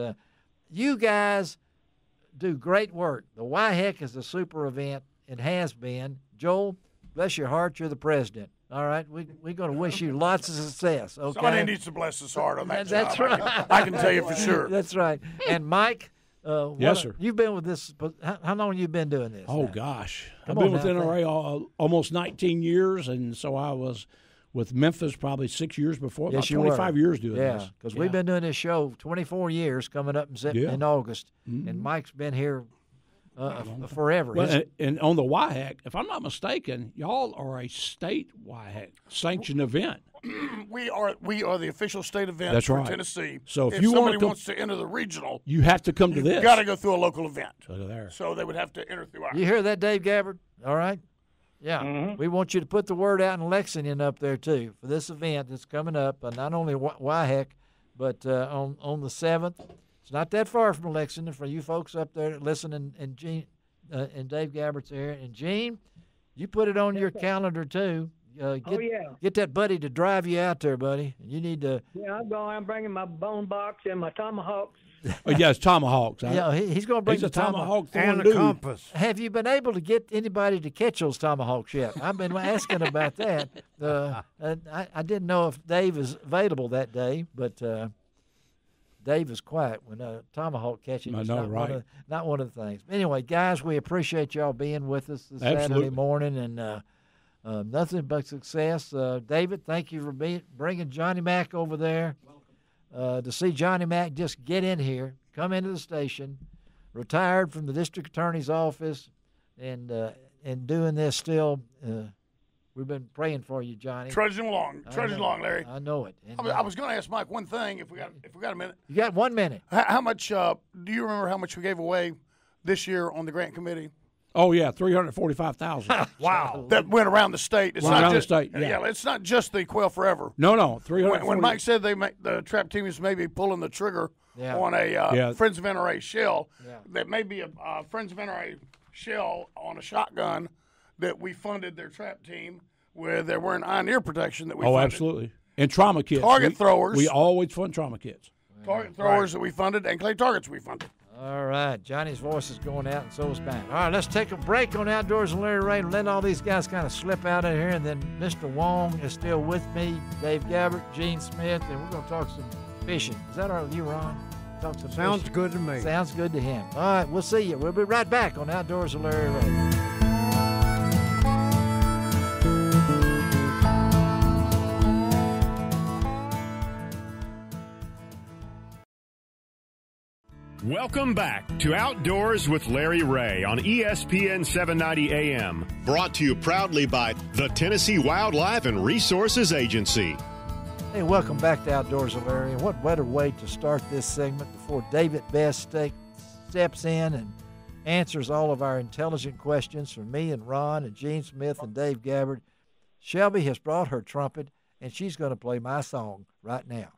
you guys do great work. The Why Heck is a super event. It has been. Joel, bless your heart, you're the president. All right, we're going to wish you lots of success. Okay. Somebody needs to bless his heart on that. That's job. Right. I can tell you for sure. That's right. And Mike. Yes, sir. You've been with this. How long have you been doing this? Oh, gosh. I've been with NRA almost 19 years, and so I was with Memphis probably 6 years before. Yes, about 25 years doing this. Yeah, because we've been doing this show 24 years coming up in August, and Mike's been here forever. Well, and on the WIHAC, if I'm not mistaken, y'all are a state WIHAC sanctioned event. We are the official state event for Tennessee. So if somebody wants to enter the regional, you have to come to this. You've got to go through a local event. There. So they would have to enter through our. You hear that, Dave Gabbard? All right. Yeah, we want you to put the word out in Lexington up there too for this event that's coming up. Not only WIHAC, but on the 7th. It's not that far from Lexington for you folks up there listening. And Gene and Dave Gabbard's here. And Gene, You put it on your calendar too. Get that buddy to drive you out there, buddy. You need to. Yeah, I'm bringing my bone box and my tomahawks. Oh, yes, tomahawks. He's going to bring the tomahawk and the compass. Have you been able to get anybody to catch those tomahawks yet? I've been asking about that. I didn't know if Dave is available that day, but Dave is quiet when tomahawk catching is not one of the things. Anyway, guys, we appreciate y'all being with us this Saturday morning, and nothing but success. David, thank you for bringing Johnny Mack over there. To see Johnny Mack just get in here, come into the station, retired from the district attorney's office, and doing this still. We've been praying for you, Johnny. Trudging along, Larry. I know it. And, I was going to ask Mike one thing. If we got a minute, you got 1 minute. How much? Do you remember how much we gave away this year on the grant committee? Oh yeah, $345,000. Wow, that went around the state. It's not around just, the state. Yeah, it's not just the Quail Forever. No, When Mike said the trap team is maybe pulling the trigger on a Friends of NRA shell, that may be a Friends of NRA shell on a shotgun that we funded their trap team where they're wearing iron ear protection that we funded. Oh, absolutely. And trauma kits. Target throwers. We always fund trauma kits. Target throwers that we funded and clay targets we funded. All right. Johnny's voice is going out, and so is mine. All right, let's take a break on Outdoors and Larry Ray and let all these guys kind of slip out of here. And then Mr. Wong is still with me, Dave Gabbert, Gene Smith, and we're going to talk some fishing. Is that all right with you, Ron? Talk some Sounds fishing. good to me. Sounds good to him. All right, we'll see you. We'll be right back on Outdoors and Larry Ray. Welcome back to Outdoors with Larry Ray on ESPN 790 AM. Brought to you proudly by the Tennessee Wildlife and Resources Agency. Hey, welcome back to Outdoors with Larry. And what better way to start this segment before David Best steps in and answers all of our intelligent questions from me and Ron and Gene Smith and Dave Gabbard. Shelby has brought her trumpet, and she's going to play my song right now.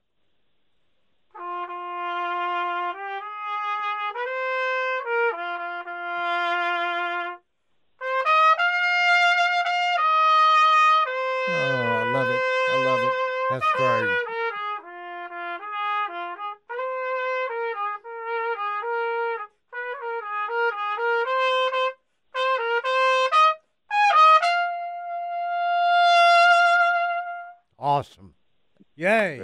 That's great. Awesome. Yay.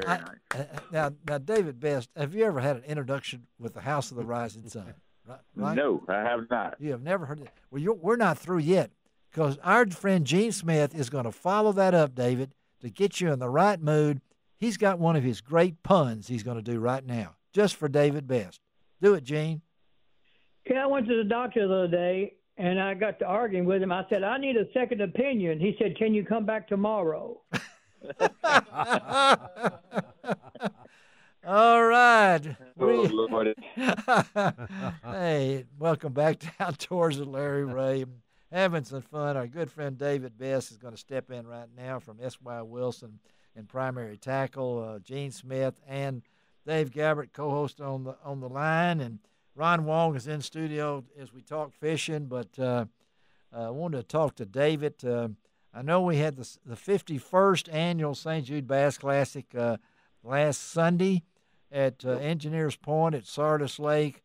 Now, David Best, have you ever had an introduction with the House of the Rising Sun? Right? No, I have not. You have never heard it. Well, we're not through yet, because our friend Gene Smith is going to follow that up, David, to get you in the right mood. He's got one of his great puns he's going to do right now, just for David Best. Do it, Gene. Yeah, I went to the doctor the other day, and I got to arguing with him. I said, I need a second opinion. He said, can you come back tomorrow? All right. Oh, Lord. Hey, welcome back to Outdoors with Larry Ray. Having some fun. Our good friend David Best is going to step in right now from S.Y. Wilson in primary tackle. Gene Smith and Dave Gabbert, co-host on the line, and Ron Wong is in studio as we talk fishing. But I wanted to talk to David. I know we had the 51st annual St. Jude Bass Classic last Sunday at Engineers Point at Sardis Lake.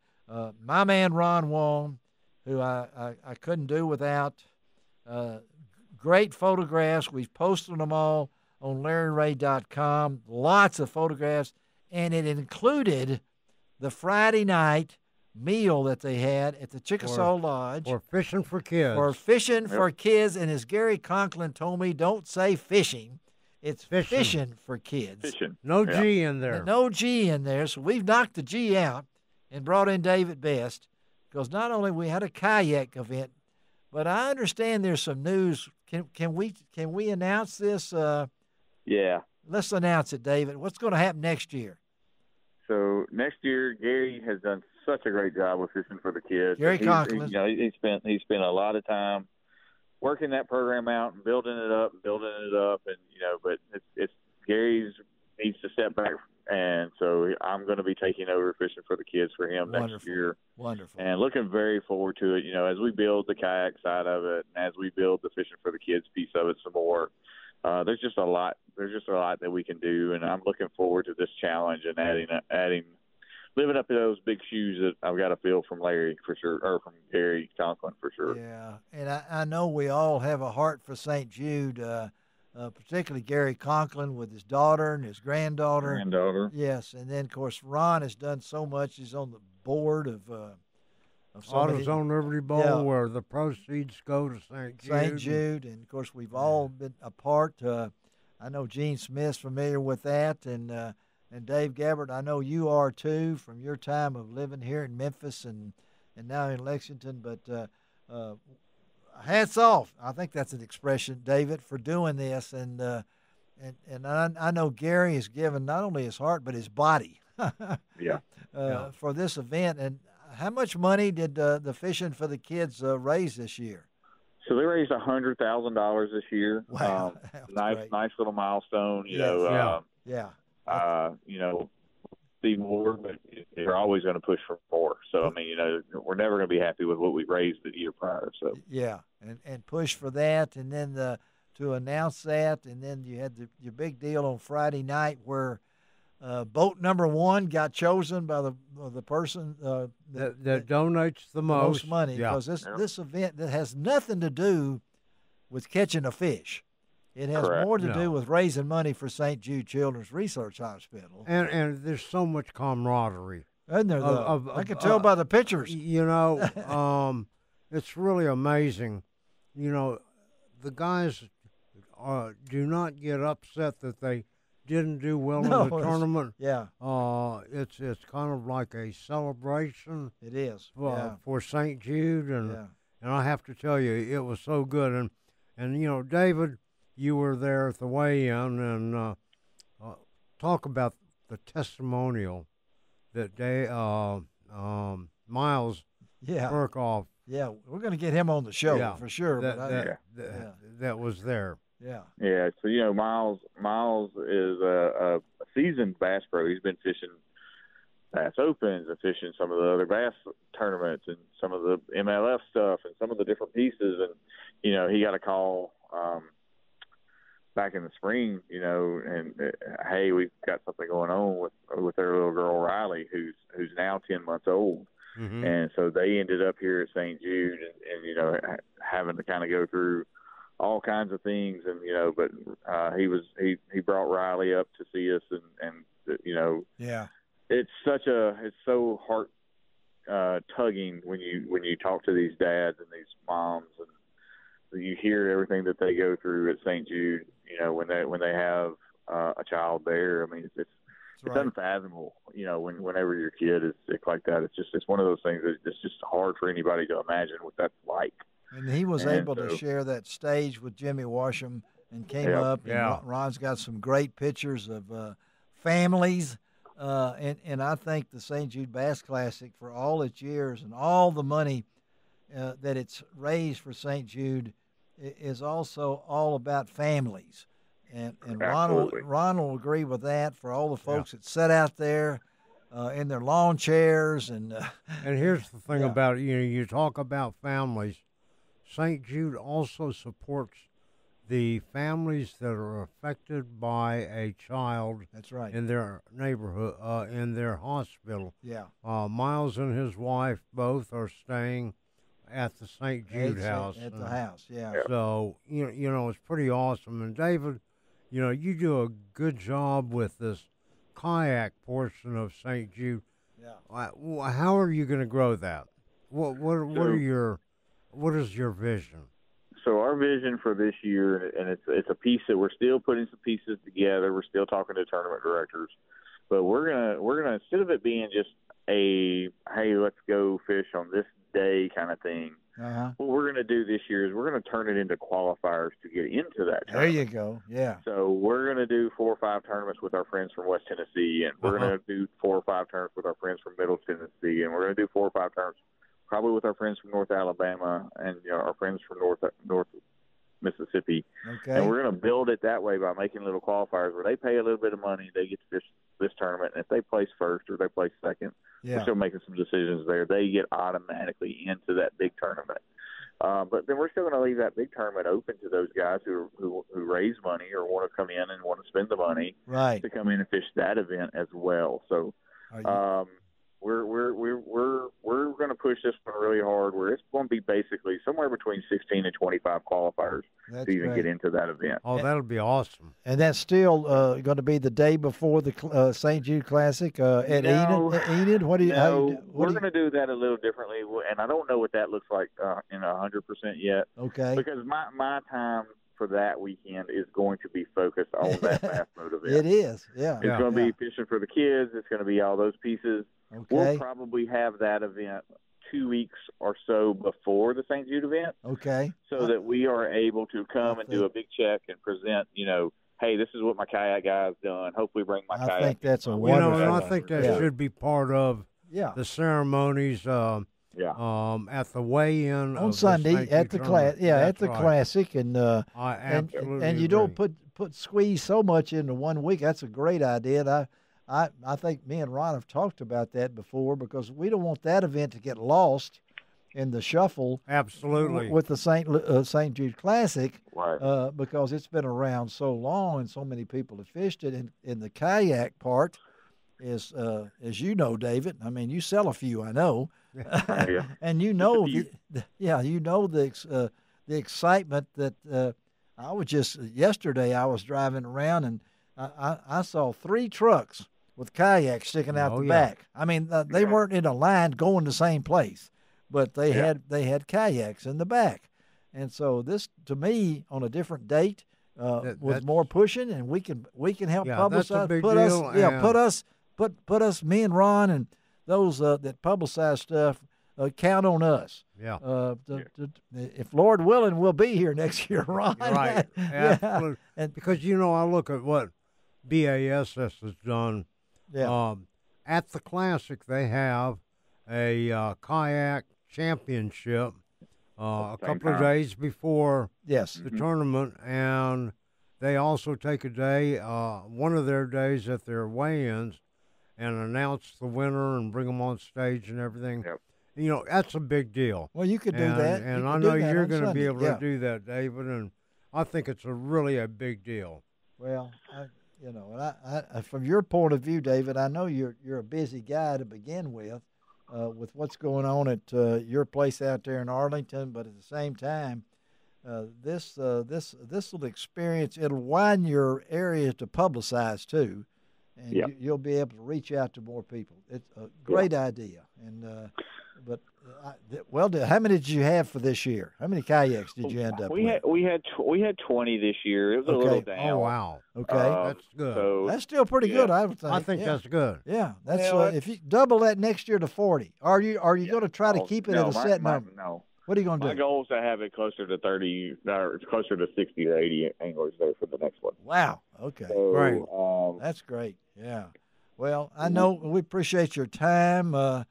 My man Ron Wong, who I couldn't do without. Great photographs. We've posted them all on LarryRay.com. Lots of photographs. And it included the Friday night meal that they had at the Chickasaw Lodge. For fishing for kids. For fishing for kids. And as Gary Conklin told me, don't say fishing. It's fishing for kids. Fishing. No G in there. No G in there. So we've knocked the G out and brought in David Best. Because not only we had a kayak event, but I understand there's some news. Can we announce this? Yeah. Let's announce it, David. What's going to happen next year? So next year, Gary has done such a great job with fishing for the kids. Gary Conklin. He spent a lot of time working that program out and building it up, and but it's Gary's needs to step back, and so I'm going to be taking over fishing for the kids for him next year. Wonderful. And looking very forward to it. As we build the kayak side of it, and as we build the fishing for the kids piece of it some more, there's just a lot. There's just a lot that we can do, and I'm looking forward to this challenge and living up to those big shoes that I've got to fill from Larry for sure, or from Gary Conklin for sure. Yeah, and I know we all have a heart for St. Jude, particularly Gary Conklin with his daughter and his granddaughter. Yes, and then of course Ron has done so much. He's on the board of AutoZone Liberty Bowl, where the proceeds go to St. Jude. St. Jude, and of course we've all been a part. I know Gene Smith's familiar with that, and Dave Gabbard, I know you are too, from your time of living here in Memphis and now in Lexington. But hats off. I think that's an expression, David, for doing this. And I know Gary has given not only his heart but his body for this event. And how much money did the Fishing for the Kids raise this year? So they raised $100,000 this year. Wow, nice little milestone. See more, but they're always going to push for more. So I mean, we're never going to be happy with what we raised the year prior. So and push for that, and then to announce that, and then you had your big deal on Friday night where boat number 1 got chosen by the person that donates the most money, because this event that has nothing to do with catching a fish. It has more to do with raising money for St. Jude Children's Research Hospital. And there's so much camaraderie. Isn't there, I can tell by the pictures. It's really amazing. The guys do not get upset that they didn't do well in the tournament. It's kind of like a celebration. It is for St. Jude, and I have to tell you, it was so good. And David, you were there at the weigh-in, and talk about the testimonial that Miles Burkhoff. Yeah, we're going to get him on the show for sure. That was there. Yeah. So Miles is a seasoned bass pro. He's been fishing Bass Opens and fishing some of the other bass tournaments and some of the MLF stuff and some of the different pieces. And he got a call back in the spring, and hey, we've got something going on with their little girl Riley, who's now 10 months old. Mm-hmm. And so they ended up here at St. Jude and having to kind of go through all kinds of things, and but he brought Riley up to see us, and it's so heart tugging when you talk to these dads and these moms, and you hear everything that they go through at St. Jude. When they have a child there, I mean it's unfathomable. Whenever your kid is sick like that, it's one of those things that it's just hard for anybody to imagine what that's like. And he was able to share that stage with Jimmy Washam and came up. And Ron's got some great pictures of families. And I think the St. Jude Bass Classic, for all its years and all the money that it's raised for St. Jude, is also all about families. And Ron will agree with that, for all the folks that sit out there in their lawn chairs. And here's the thing about it. You talk about families. St. Jude also supports the families that are affected by a child in their neighborhood, in their hospital. Miles and his wife both are staying at the St. Jude house. At the house, So, it's pretty awesome. And David, you do a good job with this kayak portion of St. Jude. How are you going to grow that? What is your vision? So our vision for this year, and it's a piece that we're still putting some pieces together. We're still talking to tournament directors, but we're gonna instead of it being just a hey, let's go fish on this day kind of thing. What we're gonna do this year is we're gonna turn it into qualifiers to get into that tournament. There you go. Yeah. So we're gonna do 4 or 5 tournaments with our friends from West Tennessee, and we're gonna do 4 or 5 tournaments with our friends from Middle Tennessee, and we're gonna do 4 or 5 tournaments probably with our friends from North Alabama and our friends from North Mississippi. Okay. And we're going to build it that way by making little qualifiers where they pay a little bit of money, they get to fish this tournament. And if they place first or they place second, we're still making some decisions there. They get automatically into that big tournament. But then we're still going to leave that big tournament open to those guys who raise money or want to come in and want to spend the money to come in and fish that event as well. So we're going to push this one really hard. Where it's going to be basically somewhere between 16 and 25 qualifiers to even get into that event. Oh, that'll be awesome! And that's still going to be the day before the St. Jude Classic at Enid. What do you? We're going to do that a little differently, and I don't know what that looks like in 100% yet. Okay. Because my time for that weekend is going to be focused on that bass boat event. It is, yeah. It's going to be fishing for the kids. It's going to be all those pieces. Okay. We'll probably have that event 2 weeks or so before the St. Jude event. Okay. So that we are able to come and do a big check and present, hey, this is what my kayak guy's done. Hopefully bring my kayak. I think that's a wonderful. And I think that should be part of the ceremonies at the weigh-in on Sunday at the Classic, and absolutely and you don't put squeeze so much into 1 week. That's a great idea. And I think me and Ron have talked about that before, because we don't want that event to get lost in the shuffle. Absolutely. With the St. Jude Classic, right. Because it's been around so long and so many people have fished it. And in the kayak part is, as you know, David. I mean, you sell a few, I know, and you know, the excitement that I was just yesterday. I was driving around and I saw 3 trucks with kayaks sticking out the back. I mean, they weren't in a line going the same place, but they had kayaks in the back. And so this, to me, on a different date, was more pushing, and we can help publicize. Put us, me and Ron, and those that publicize stuff. Count on us. Yeah. If Lord willing, we'll be here next year, Ron. Right. Absolutely. And because I look at what BASS has done. Yeah. At the Classic, they have a kayak championship a couple of days before the tournament, and they also take a day, one of their days at their weigh-ins, and announce the winner and bring them on stage and everything. Yep. That's a big deal. Well, you could do that. And I know you're going to be able to do that, David, and I think it's really a big deal. Well, I from your point of view, David, I know you're a busy guy to begin with what's going on at your place out there in Arlington, but at the same time, this little experience, it'll widen your area to publicize too, and you'll be able to reach out to more people. It's a great idea, and how many did you have for this year? How many kayaks did you end up with? We had 20 this year. It was a little down. Oh wow! Okay, that's good. So, that's still pretty good, I would think. I think that's good. Yeah, that's if you double that next year to 40. Are you going to try to keep it at a set number? No. What are you going to do? My goal is to have it closer to 30, or closer to 60 to 80 anglers there for the next one. Wow. Okay. So, great. That's great. Yeah. Well, I know we appreciate your time. And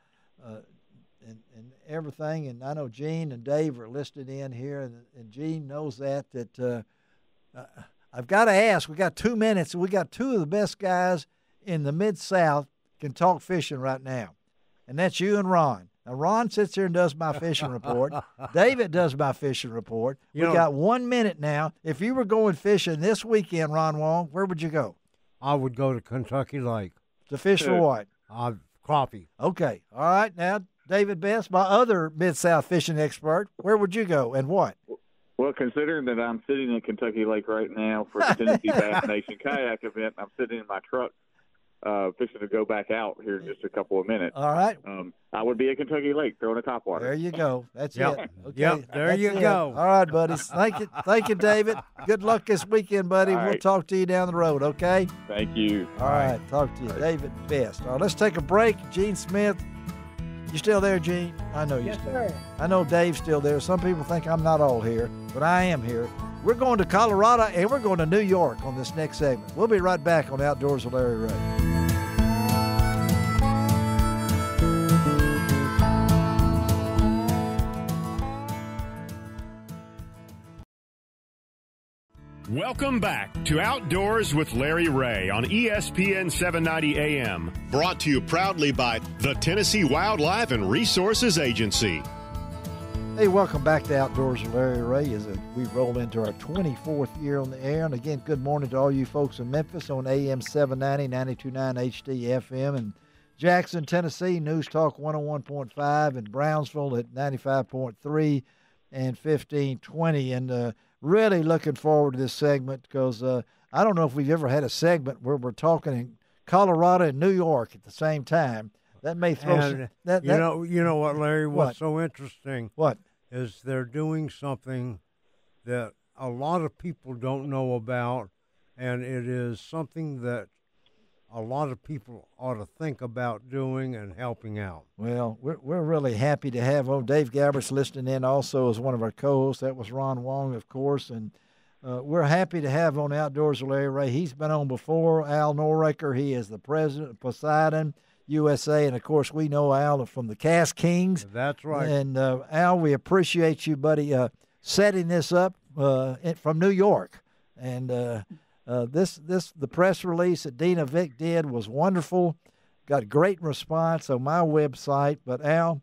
everything, and I know Gene and Dave are listed in here, and Gene knows that I've got to ask. We got 2 minutes, and we got 2 of the best guys in the Mid-South can talk fishing right now, and that's you and Ron. Now, Ron sits here and does my fishing report. David does my fishing report. We got 1 minute now. If you were going fishing this weekend, Ron Wong, where would you go? I would go to Kentucky Lake. To fish for what? Crappie. Okay. All right. Now, David Best, my other Mid-South fishing expert, where would you go and what? Well, considering that I'm sitting in Kentucky Lake right now for the Tennessee Bass Nation kayak event, I'm sitting in my truck fishing to go back out here in just a couple of minutes. All right. I would be at Kentucky Lake throwing a topwater. There you go. That's it. Okay. Yep, there you go. All right, buddies. Thank you, David. Good luck this weekend, buddy. All right. We'll talk to you down the road, okay? Thank you. All right. Talk to you. David Best. All right, let's take a break. Gene Smith. You still there, Gene? I know you're still there. I know Dave's still there. Some people think I'm not all here, but I am here. We're going to Colorado, and we're going to New York on this next segment. We'll be right back on Outdoors with Larry Ray. Welcome back to Outdoors with Larry Ray on ESPN 790 AM. Brought to you proudly by the Tennessee Wildlife and Resources Agency. Hey, welcome back to Outdoors with Larry Ray as we roll into our 24th year on the air. And again, good morning to all you folks in Memphis on AM 790, 92.9 HD FM, and Jackson, Tennessee, News Talk 101.5, and Brownsville at 95.3 and 1520. And really looking forward to this segment because I don't know if we've ever had a segment where we're talking in Colorado and New York at the same time. That may throw you know what, Larry? What's so interesting? What is they're doing something that a lot of people don't know about, and it is something that a lot of people ought to think about doing and helping out. Well, we're really happy to have Dave Galbraith's listening in also as one of our co-hosts. That was Ron Wong, of course, and we're happy to have on Outdoors with Larry Ray. He's been on before. Al Noraker, he is the president of Poseidon USA, and of course we know Al from the Cast Kings. That's right. And Al, we appreciate you, buddy, setting this up from New York. And the press release that Dina Vick did was wonderful. Got great response on my website. But Al,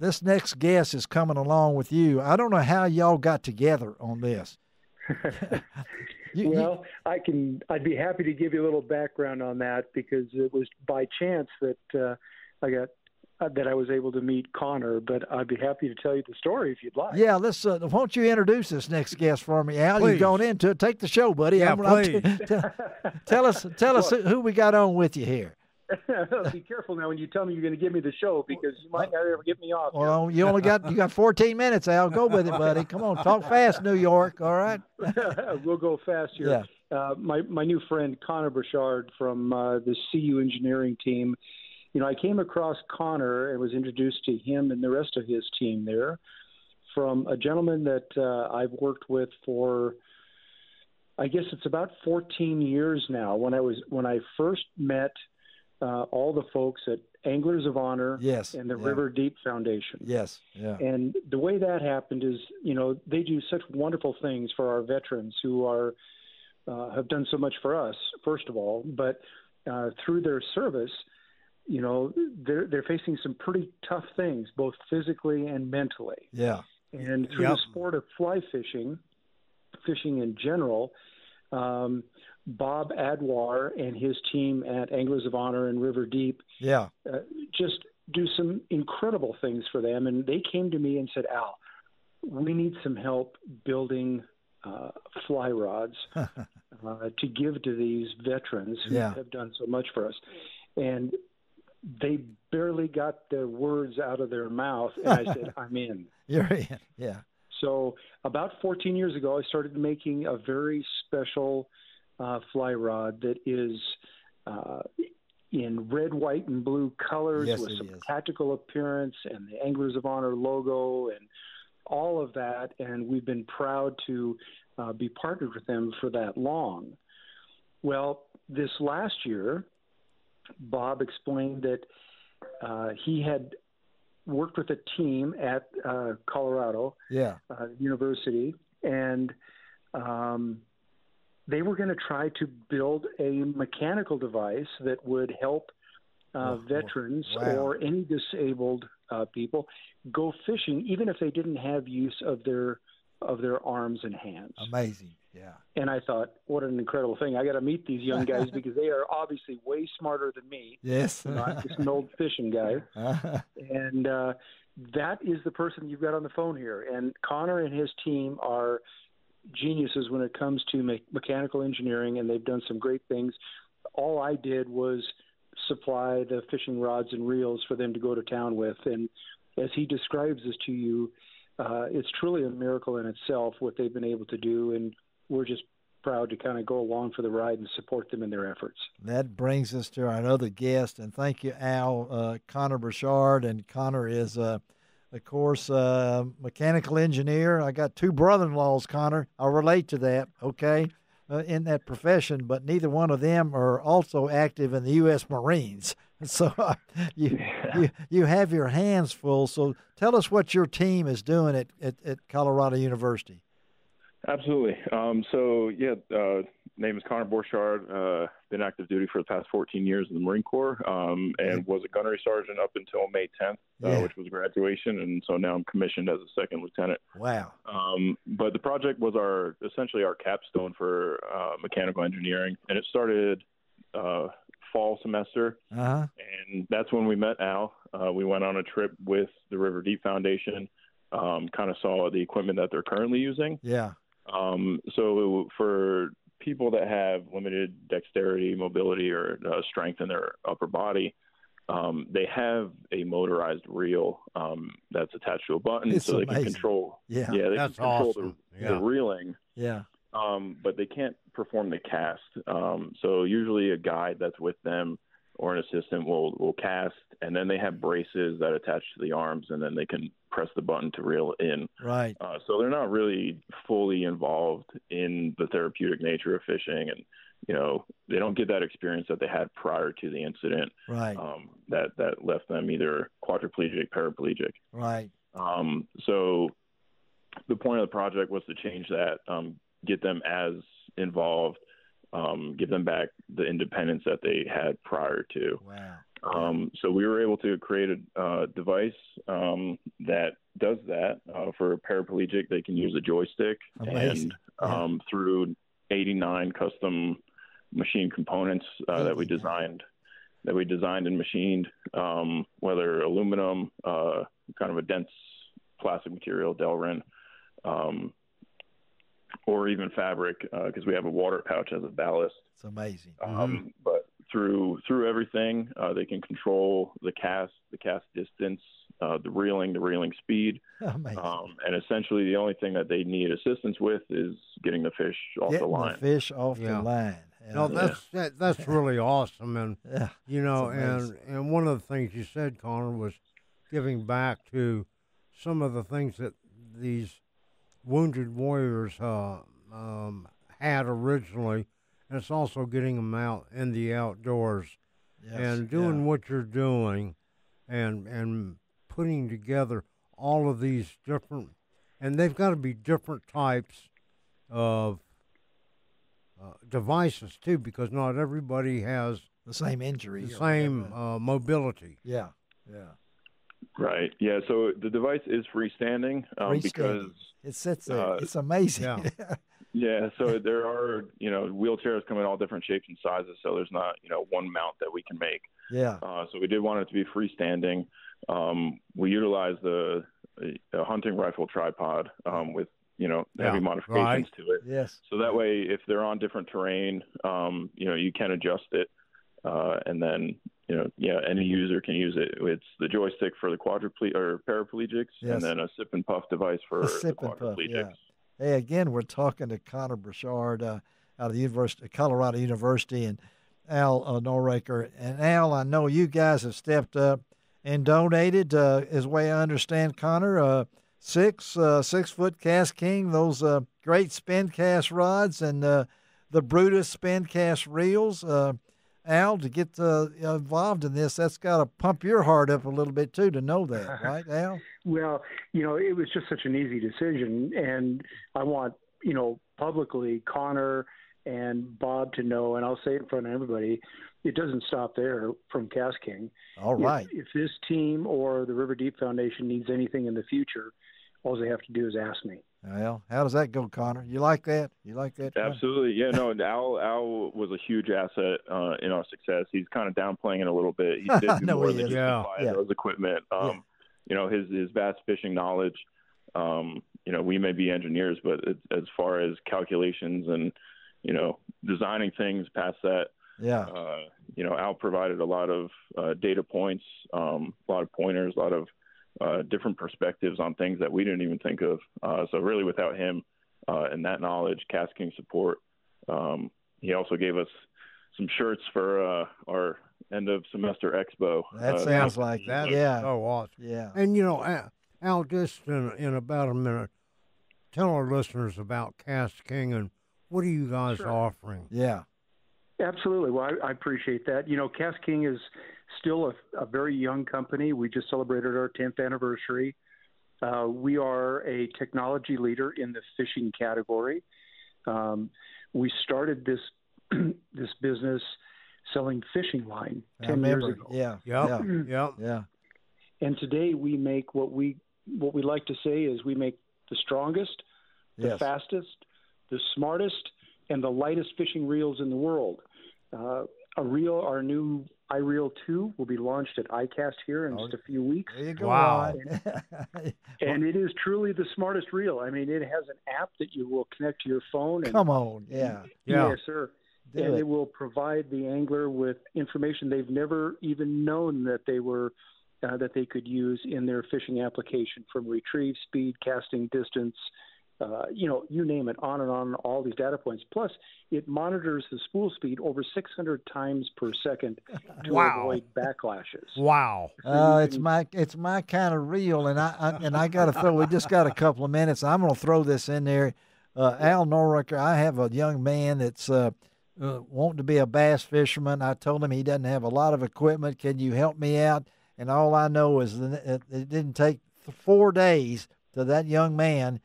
this next guest is coming along with you. I don't know how y'all got together on this. I'd be happy to give you a little background on that because it was by chance that I was able to meet Connor, but I'd be happy to tell you the story if you'd like. Yeah, let's. Won't you introduce this next guest for me, Al? Please. You've gone into it. Take the show, buddy. Yeah, please. Tell us who we got on with you here. Be careful now when you tell me you're going to give me the show because you might not ever get me off. Well, you got 14 minutes, Al. Go with it, buddy. Come on, talk fast, New York. All right. We'll go fast here. Yeah. My new friend Connor Borshard from the CU engineering team. You know, I came across Connor and was introduced to him and the rest of his team there from a gentleman that I've worked with for, I guess it's about 14 years now. When I first met all the folks at Anglers of Honor and the River Deep Foundation. Yes, yeah. And the way that happened is, you know, they do such wonderful things for our veterans who are have done so much for us, first of all, but through their service, you know, they're facing some pretty tough things, both physically and mentally. Yeah. And through the sport of fly fishing in general, Bob Adwar and his team at Anglers of Honor and River Deep just do some incredible things for them. And they came to me and said, Al, we need some help building fly rods to give to these veterans who have done so much for us. And they barely got the words out of their mouth, and I said, I'm in. You're in, yeah. So about 14 years ago, I started making a very special fly rod that is in red, white, and blue colors with some tactical appearance and the Anglers of Honor logo and all of that, and we've been proud to be partnered with them for that long. Well, this last year, Bob explained that he had worked with a team at Colorado University, and they were going to try to build a mechanical device that would help veterans or any disabled people go fishing, even if they didn't have use of their arms and hands. Amazing. Yeah. And I thought, what an incredible thing. I got to meet these young guys because they are obviously way smarter than me. Yes. You know, I'm just an old fishing guy. And that is the person you've got on the phone here. And Connor and his team are geniuses when it comes to mechanical engineering, and they've done some great things. All I did was supply the fishing rods and reels for them to go to town with. And as he describes this to you, it's truly a miracle in itself what they've been able to do, and we're just proud to kind of go along for the ride and support them in their efforts. That brings us to our other guest, and thank you, Al, Connor Borshard. And Connor is, of course, mechanical engineer. I got two brother-in-laws, Connor. I'll relate to that, okay, in that profession, but neither one of them are also active in the U.S. Marines. So you have your hands full. So tell us what your team is doing at Colorado University. Absolutely. Name is Connor Borshard. Been active duty for the past 14 years in the Marine Corps, and was a gunnery sergeant up until May 10th, which was graduation, and so now I'm commissioned as a second lieutenant. Wow. But the project was essentially our capstone for mechanical engineering, and it started fall semester, and that's when we met Al. We went on a trip with the River Deep Foundation, kind of saw the equipment that they're currently using. Yeah. So for people that have limited dexterity, mobility, or strength in their upper body, they have a motorized reel that's attached to a button, it's so amazing. They can control. Yeah, they that's can control awesome. the reeling. Yeah. But they can't perform the cast. So usually a guide that's with them or an assistant will cast, and then they have braces that attach to the arms, and then they can press the button to reel in. Right. So they're not really fully involved in the therapeutic nature of fishing, and they don't get that experience that they had prior to the incident. Right. That left them either quadriplegic, paraplegic. Right. So the point of the project was to change that, get them as involved, give them back the independence that they had prior to. Wow. So we were able to create a device that does that. For a paraplegic, they can use a joystick. Amazing. And through 89 custom machine components that we designed and machined, whether aluminum, kind of a dense plastic material, Delrin, or even fabric, because we have a water pouch as a ballast. It's amazing. But through everything, they can control the cast distance, the reeling speed. Amazing. And essentially the only thing that they need assistance with is getting the fish off the line. The fish off the line. Yeah. No, that's really awesome. And, amazing. and one of the things you said, Connor, was giving back to some of the things that these wounded warriors had originally, and it's also getting them out in the outdoors and doing what you're doing and putting together all of these different, and they've got to be different types of devices too, because not everybody has the same injury, the same mobility. Yeah. Right. Yeah. So the device is freestanding, because it sits there. It's amazing. Yeah. Yeah. So there are, wheelchairs come in all different shapes and sizes. So there's not, one mount that we can make. Yeah. So we did want it to be freestanding. We utilized a hunting rifle tripod with, heavy modifications to it. Yes. So that way, if they're on different terrain, you can adjust it, and then. Any user can use it. It's the joystick for the paraplegics, and then a sip and puff device for the quadriplegics. Yeah. Hey, again, we're talking to Connor Borshard out of the Colorado University, and Al Noraker. And Al, I know you guys have stepped up and donated, as way I understand, Connor, 6-foot Cast King, those great spin cast rods, and the Brutus spin cast reels. Al, to get involved in this, that's got to pump your heart up a little bit, too, to know that, right, Al? Well, it was just such an easy decision, and I want, publicly Connor and Bob to know, and I'll say it in front of everybody, it doesn't stop there from Cast King. All right. If this team or the River Deep Foundation needs anything in the future, all they have to do is ask me. Well, how does that go, Connor? You like that? Absolutely. Yeah, no, Al was a huge asset in our success. He's kind of downplaying it a little bit. He did do more than just buy those equipment. His vast fishing knowledge, we may be engineers, but as far as calculations and, designing things past that, Al provided a lot of data points, a lot of pointers, a lot of different perspectives on things that we didn't even think of. So really without him and that knowledge, Cast King support, he also gave us some shirts for our end of semester expo. That sounds like that. Yeah. So awesome. Yeah. And, Al, just in about a minute, tell our listeners about Cast King and what are you guys offering? Yeah. Absolutely. Well, I appreciate that. Cast King is still a very young company. We just celebrated our 10th anniversary. We are a technology leader in the fishing category. We started this this business selling fishing line 10 years ago. Yeah. And today we make what we like to say is we make the strongest, the fastest, the smartest, and the lightest fishing reels in the world. Our new iReel 2 will be launched at ICAST here in just a few weeks. There you go. Wow. And it is truly the smartest reel. I mean, it has an app that you will connect to your phone. And, Come on. Yeah. Yes, sir. It will provide the angler with information they've never even known that they could use in their fishing application, from retrieve speed, casting distance, you name it, on and on, all these data points. Plus, it monitors the spool speed over 600 times per second to avoid backlashes. Wow. It's my kind of reel, and I got to throw. We just got a couple of minutes. I'm going to throw this in there. Al Noraker, I have a young man that's wanting to be a bass fisherman. I told him he doesn't have a lot of equipment. Can you help me out? And all I know is that it didn't take 4 days till that young man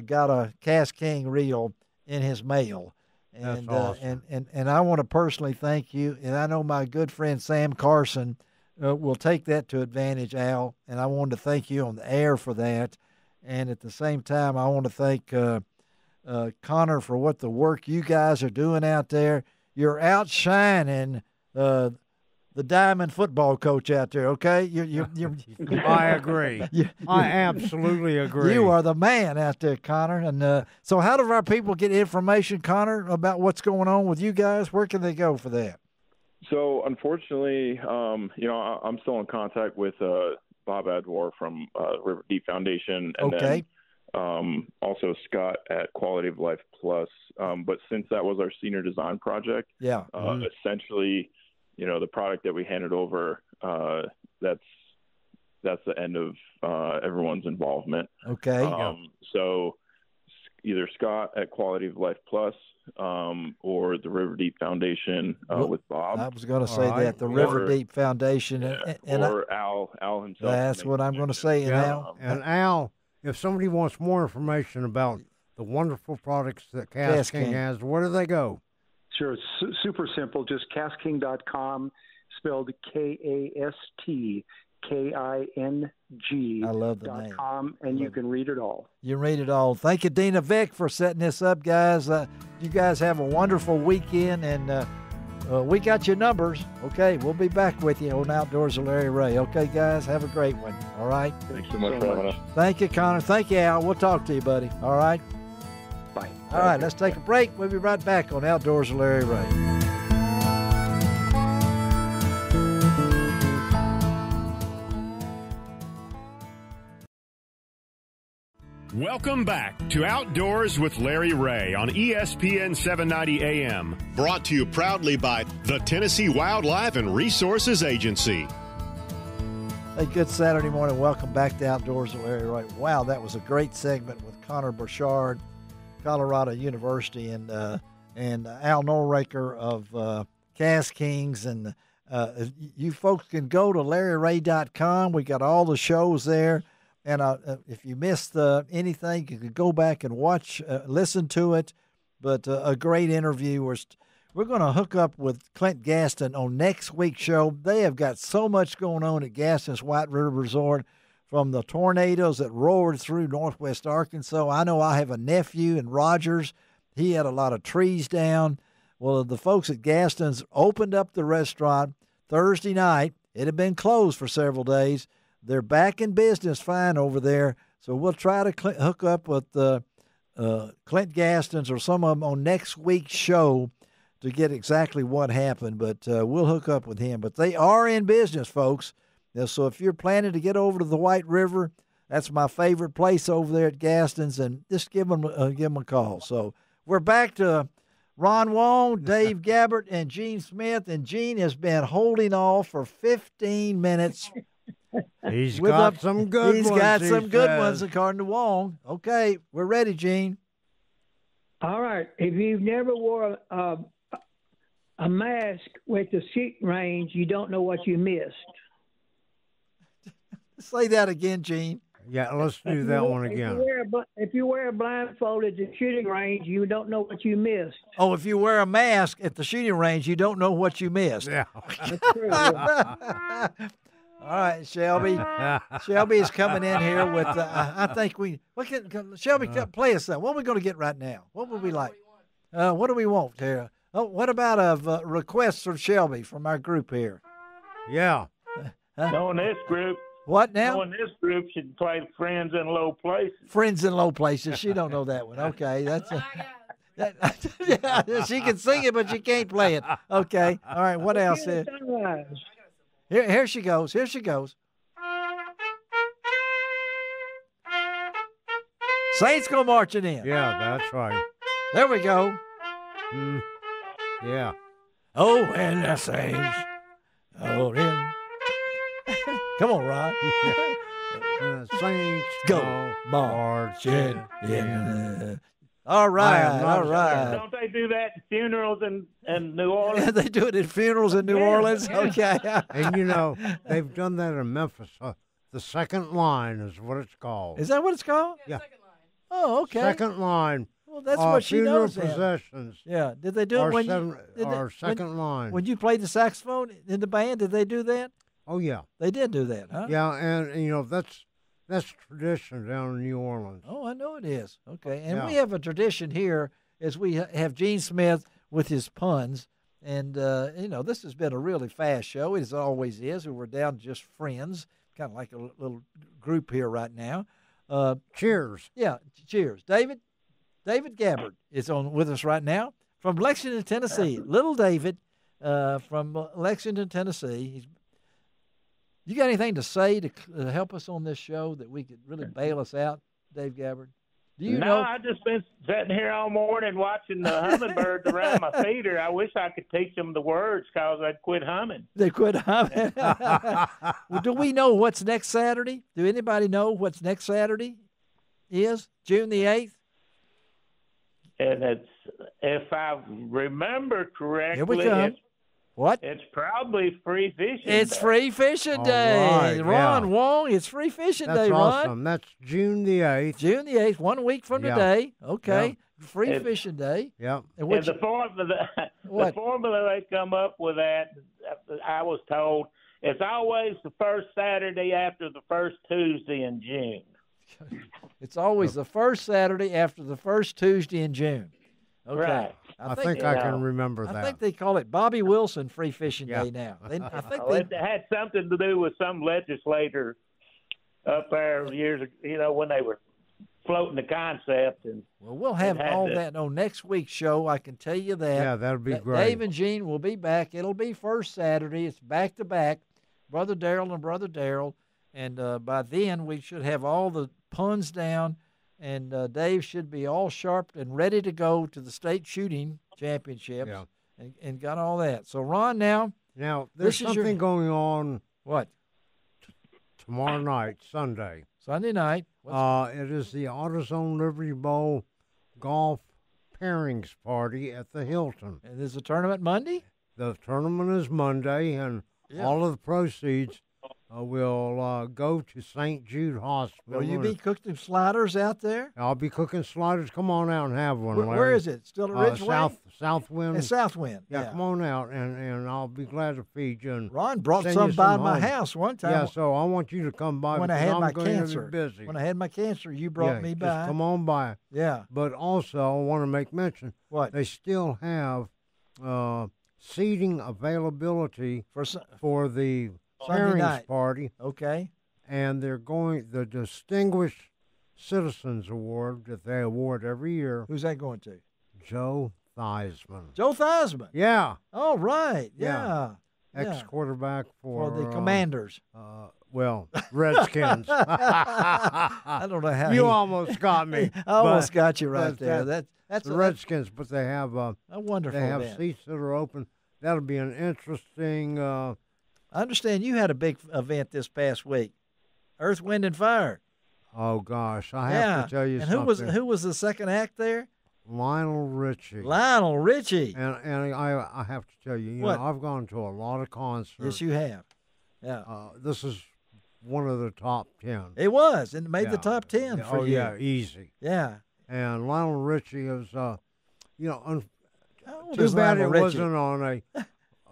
got a Cast King reel in his mail. And, That's awesome. And I want to personally thank you. And I know my good friend Sam Carson will take that to advantage, Al. And I wanted to thank you on the air for that. And at the same time, I want to thank Connor for what the work you guys are doing out there. You're outshining the diamond football coach out there, okay? You're I agree. I absolutely agree. You are the man out there, Connor. And so how do our people get information, Connor, about what's going on with you guys? Where can they go for that? So, unfortunately, I'm still in contact with Bob Adwar from River Deep Foundation. And okay. Then also Scott at Quality of Life Plus. But since that was our senior design project, essentially – the product that we handed over, that's the end of everyone's involvement. Okay. So either Scott at Quality of Life Plus or the River Deep Foundation with Bob. I was going to say that, the River Deep Foundation. Or Al himself. That's what I'm going to say. And Al, if somebody wants more information about the wonderful products that Cast King has, where do they go? Sure, it's super simple. Just castking.com, spelled KASTKING. I love the name. And you can read it all. You read it all. Thank you, Dina Vick, for setting this up, guys. You guys have a wonderful weekend, and we got your numbers. Okay, we'll be back with you on Outdoors with Larry Ray. Okay, guys, have a great one. All right? Thanks so much for having us. Thank you, Connor. Thank you, Al. We'll talk to you, buddy. All right? Bye. All right, let's take a break. We'll be right back on Outdoors with Larry Ray. Welcome back to Outdoors with Larry Ray on ESPN 790 AM. Brought to you proudly by the Tennessee Wildlife and Resources Agency. Hey, good Saturday morning. Welcome back to Outdoors with Larry Ray. Wow, that was a great segment with Connor Borshard, Colorado University, and Al Noraker of Cast Kings. And you folks can go to LarryRay.com. We got all the shows there. And if you missed anything, you could go back and watch, listen to it. But a great interview. We're going to hook up with Clint Gaston on next week's show. They have got so much going on at Gaston's White River Resort, from the tornadoes that roared through northwest Arkansas. I know I have a nephew in Rogers. He had a lot of trees down. Well, the folks at Gaston's opened up the restaurant Thursday night. It had been closed for several days. They're back in business fine over there. So we'll try to hook up with Clint Gaston's or some of them on next week's show to get exactly what happened. But we'll hook up with him. But they are in business, folks. So if you're planning to get over to the White River, that's my favorite place over there at Gaston's, and just give them a call. So we're back to Ron Wong, Dave Gabbert, and Gene Smith. And Gene has been holding off for 15 minutes. He's got some good ones, according to Wong. Okay, we're ready, Gene. All right. If you've never wore a mask with the shooting range, you don't know what you missed. Say that again, Gene. Yeah, let's do that one again. If you wear a blindfold at the shooting range, you don't know what you missed. Oh, if you wear a mask at the shooting range, you don't know what you missed. Yeah. That's true. All right, Shelby. Shelby's coming in here with. I think Shelby, play us that. What are we going to get right now? What would we like? What do we want here? Oh, what about a request from Shelby from our group here? Yeah. Knowing this group. What now? Knowing this group should play Friends in Low Places. Friends in Low Places. She don't know that one. Okay, that's. Yeah, she can sing it, but she can't play it. Okay. All right. What else? Here she goes. Here she goes. Saints go marching in. Yeah, that's right. There we go. Yeah. Oh, and the Saints. Oh, in. Come on, Rod. Saints go marching in. All right, all right. Don't they do that at funerals in New Orleans? Yeah, they do it at funerals in New Orleans. Okay. And they've done that in Memphis. The second line is what it's called. Is that what it's called? Yeah. Second line. Oh, okay. Second line. Well, that's what she knows. Funeral possessions. Yeah. Did they do it when second line. When you played the saxophone in the band? Did they do that? Oh yeah. They did do that, huh? Yeah, and that's tradition down in New Orleans. Oh, I know it is. Okay, and we have a tradition here as we have Gene Smith with his puns, and this has been a really fast show. It always is. We're down to just friends, kind of like a little group here right now. Cheers. Yeah, cheers. David Gabbard is on with us right now from Lexington, Tennessee. Little David from Lexington, Tennessee. You got anything to say to help us on this show that we could really bail us out, Dave Gabbard? Do you know? I've just been sitting here all morning watching the hummingbirds around my feeder. I wish I could teach them the words because they'd quit humming. They quit humming. Well, do we know what's next Saturday? Do anybody know what's next Saturday is? June the 8th? And it's, if I remember correctly, here we come. What? It's probably free fishing It's day. Free Fishing Day. Right, Ron Wong, it's Free Fishing Day, That's Ron. awesome. That's June the 8th. June the 8th, 1 week from today. Okay. Free Fishing Day. Yeah. And the formula they come up with that, I was told, it's always the first Saturday after the first Tuesday in June. It's always the first Saturday after the first Tuesday in June. Okay. Right. I think I can remember that. I think they call it Bobby Wilson Free Fishing Day now. It had something to do with some legislator up there years ago, when they were floating the concept. And we'll have all that on next week's show. I can tell you that. Yeah, that'll be great. Dave and Gene will be back. It'll be first Saturday. It's back to back. Brother Darrell and Brother Darrell. And by then we should have all the puns down. And Dave should be all sharp and ready to go to the state shooting championships and got all that. So, Ron, now there's something going on. What? Tomorrow night, Sunday. Sunday night. It is the AutoZone Liberty Bowl golf pairings party at the Hilton. And there's a tournament Monday? The tournament is Monday, and all of the proceeds will go to St. Jude Hospital. Will you be cooking sliders out there? I'll be cooking sliders. Come on out and have one. Where is it? Still at Ridgeway? Southwind. Southwind. Yeah, come on out, and I'll be glad to feed you. And Ron brought some by my house one time. Yeah, so I want you to come by when I had my cancer. Busy. When I had my cancer, you brought me by. Just come on by. Yeah. But also, I want to make mention. What? They still have seating availability for the pairings party. Okay. And they're going the Distinguished Citizens Award that they award every year. Who's that going to? Joe Theismann. Joe Theismann. Yeah. Oh, right. Yeah. Ex-quarterback for the Commanders. Redskins. I don't know how you almost got me. I almost got you right there. That's the Redskins, but they have a wonderful. They have event. Seats that are open. That'll be an interesting. I understand you had a big event this past week, Earth, Wind, and Fire. Oh gosh, I have to tell you something. And who was the second act there? Lionel Richie. Lionel Richie. And I have to tell you, I've gone to a lot of concerts. Yes, you have. Yeah. This is one of the top 10. It was, and it made the top 10 for you. Yeah, easy. Yeah. And Lionel Richie is, too is bad Lionel it Richie? wasn't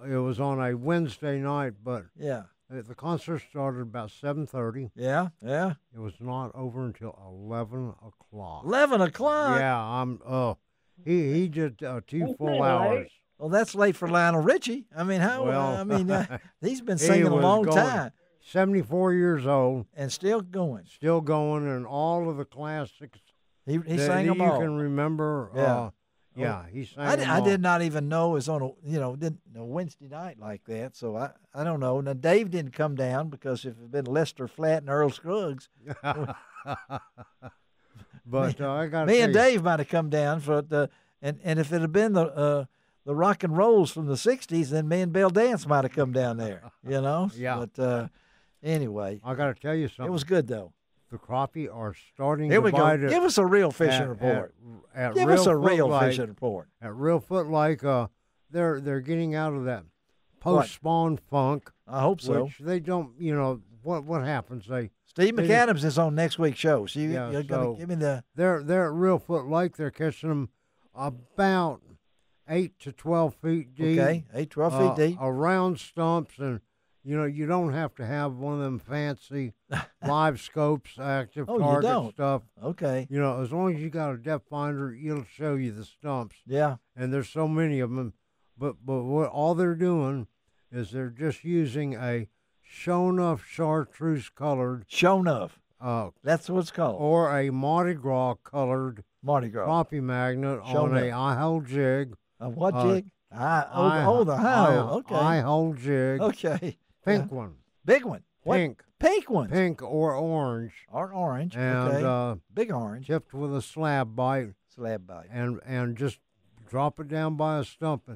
it was on a Wednesday night, but yeah. The concert started about 7:30. Yeah. It was not over until 11 o'clock. 11 o'clock? Yeah, he did 2 full hours. Well, that's late for Lionel Richie. I mean, he's been singing a long time. 74 years old. And still going. Still going, and all of the classics. He sang them all. You can remember. He sang them all. I did not even know it was on a Wednesday night like that, so I don't know. Now, Dave didn't come down because if it had been Lester Flatt and Earl Scruggs. But I got me and Dave might have come down for the and if it had been the rock and rolls from the 60s, then me and Bill Dance might have come down there, Yeah. But anyway. I got to tell you something. It was good, though. The crappie are starting Here to we go. bite Give us a real fishing report. Give us a real fishing report. At Real Foot Lake, they're getting out of that post-spawn funk. I hope so. Which they don't, what happens? Steve McAdams is on next week's show. So you're going to give me the... They're at Real Foot Lake. They're catching them about 8 to 12 feet deep. Okay, 8, 12 feet deep. Around stumps, and, you don't have to have one of them fancy live scopes, active target stuff. Okay. As long as you got a depth finder, it'll show you the stumps. Yeah. And there's so many of them. But what all they're doing is they're just using a Shonuff chartreuse colored. Shonuff. That's what it's called. Or a Mardi Gras colored crappie magnet on a eye-hole jig. A what jig? The high-hole. Okay. Eye-hole jig. Okay. Pink one. Big one. Pink. What? Pink one. Pink or orange. Or orange. And, okay. Big orange. Tipped with a slab bite. And just drop it down by a stump.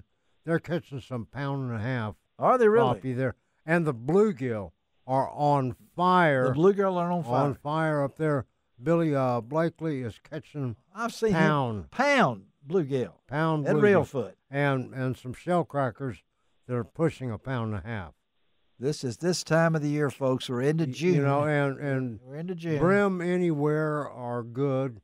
They're catching some 1.5 pounds. Are they really? Crappie there. And the bluegill are on fire. The bluegill are on fire. On fire up there. Billy Blakely is catching I've seen pound bluegill. Pound at bluegill. Real Foot. And some shell crackers that are pushing 1.5 pounds. This is this time of the year, folks. We're into June. And we're into June. Brim anywhere are good,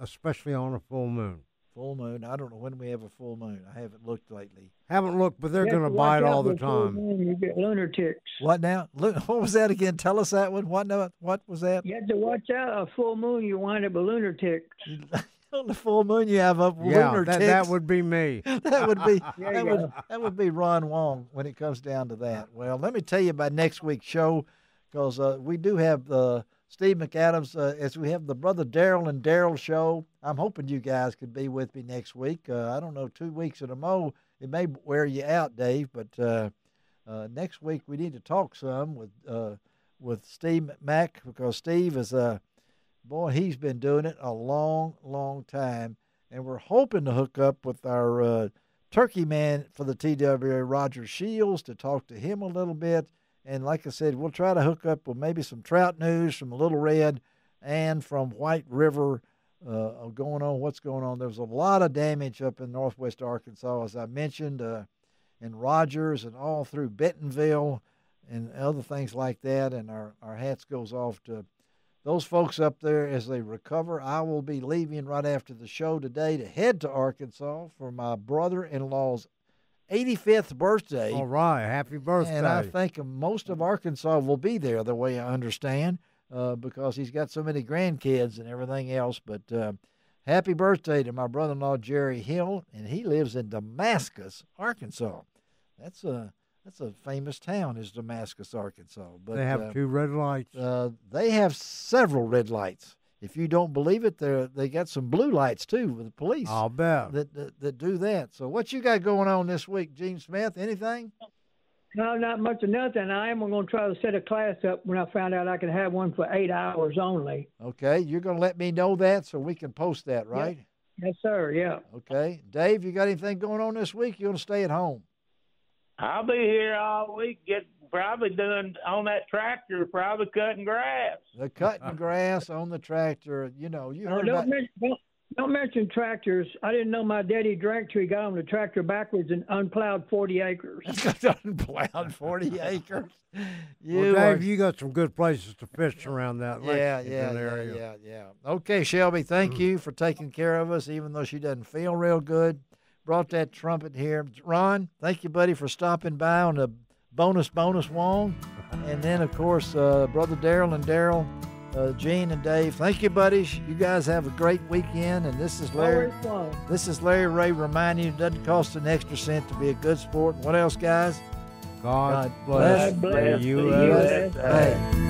especially on a full moon. Full moon. I don't know when we have a full moon. I haven't looked lately. Haven't looked, but they're going to bite all the time. Moon, you get lunar ticks. What now? What was that again? Tell us that one. What was that? You have to watch out. A full moon, you wind up with lunar ticks. On the full moon, you have lunar ticks. That would be me. That would be that would be Ron Wong when it comes down to that. Well, let me tell you about next week's show, because we do have Steve McAdams as we have the Brother Daryl and Daryl show. I'm hoping you guys could be with me next week. I don't know, 2 weeks at a mo. It may wear you out, Dave, but next week we need to talk some with Steve Mack, because Steve is boy, he's been doing it a long, long time, and we're hoping to hook up with our turkey man for the TWA, Roger Shields, to talk to him a little bit. And like I said, we'll try to hook up with maybe some trout news from Little Red and from White River what's going on. There's a lot of damage up in northwest Arkansas, as I mentioned, in Rogers and all through Bentonville and other things like that. And our hats goes off to those folks up there as they recover. I will be leaving right after the show today to head to Arkansas for my brother-in-law's 85th birthday. All right, happy birthday. And I think most of Arkansas will be there, the way I understand, because he's got so many grandkids and everything else. But happy birthday to my brother-in-law, Jerry Hill, and he lives in Damascus, Arkansas. That's a famous town, is Damascus, Arkansas. But they have 2 red lights. They have several red lights. If you don't believe it, they got some blue lights, too, with the police. I'll bet. That do that. So what you got going on this week, Gene Smith? Anything? No, not much of nothing. I am going to try to set a class up when I found out I could have one for 8 hours only. Okay. You're going to let me know that so we can post that, right? Yes, sir. Yeah. Okay. Dave, you got anything going on this week? You're going to stay at home? I'll be here all week, probably doing on that tractor, probably cutting grass. The cutting grass on the tractor. You heard about... Don't mention tractors. I didn't know my daddy drank till he got on the tractor backwards and unplowed 40 acres. Unplowed 40 acres. Dave, you got some good places to fish around that area. Yeah. Okay, Shelby, thank you for taking care of us, even though she doesn't feel real good. Brought that trumpet here. Ron, thank you, buddy, for stopping by on the bonus Wong. And then, of course, Brother Daryl and Daryl, Gene and Dave. Thank you, buddies. You guys have a great weekend. And this is Larry. This is Larry Ray reminding you it doesn't cost an extra cent to be a good sport. What else, guys? God bless the USA.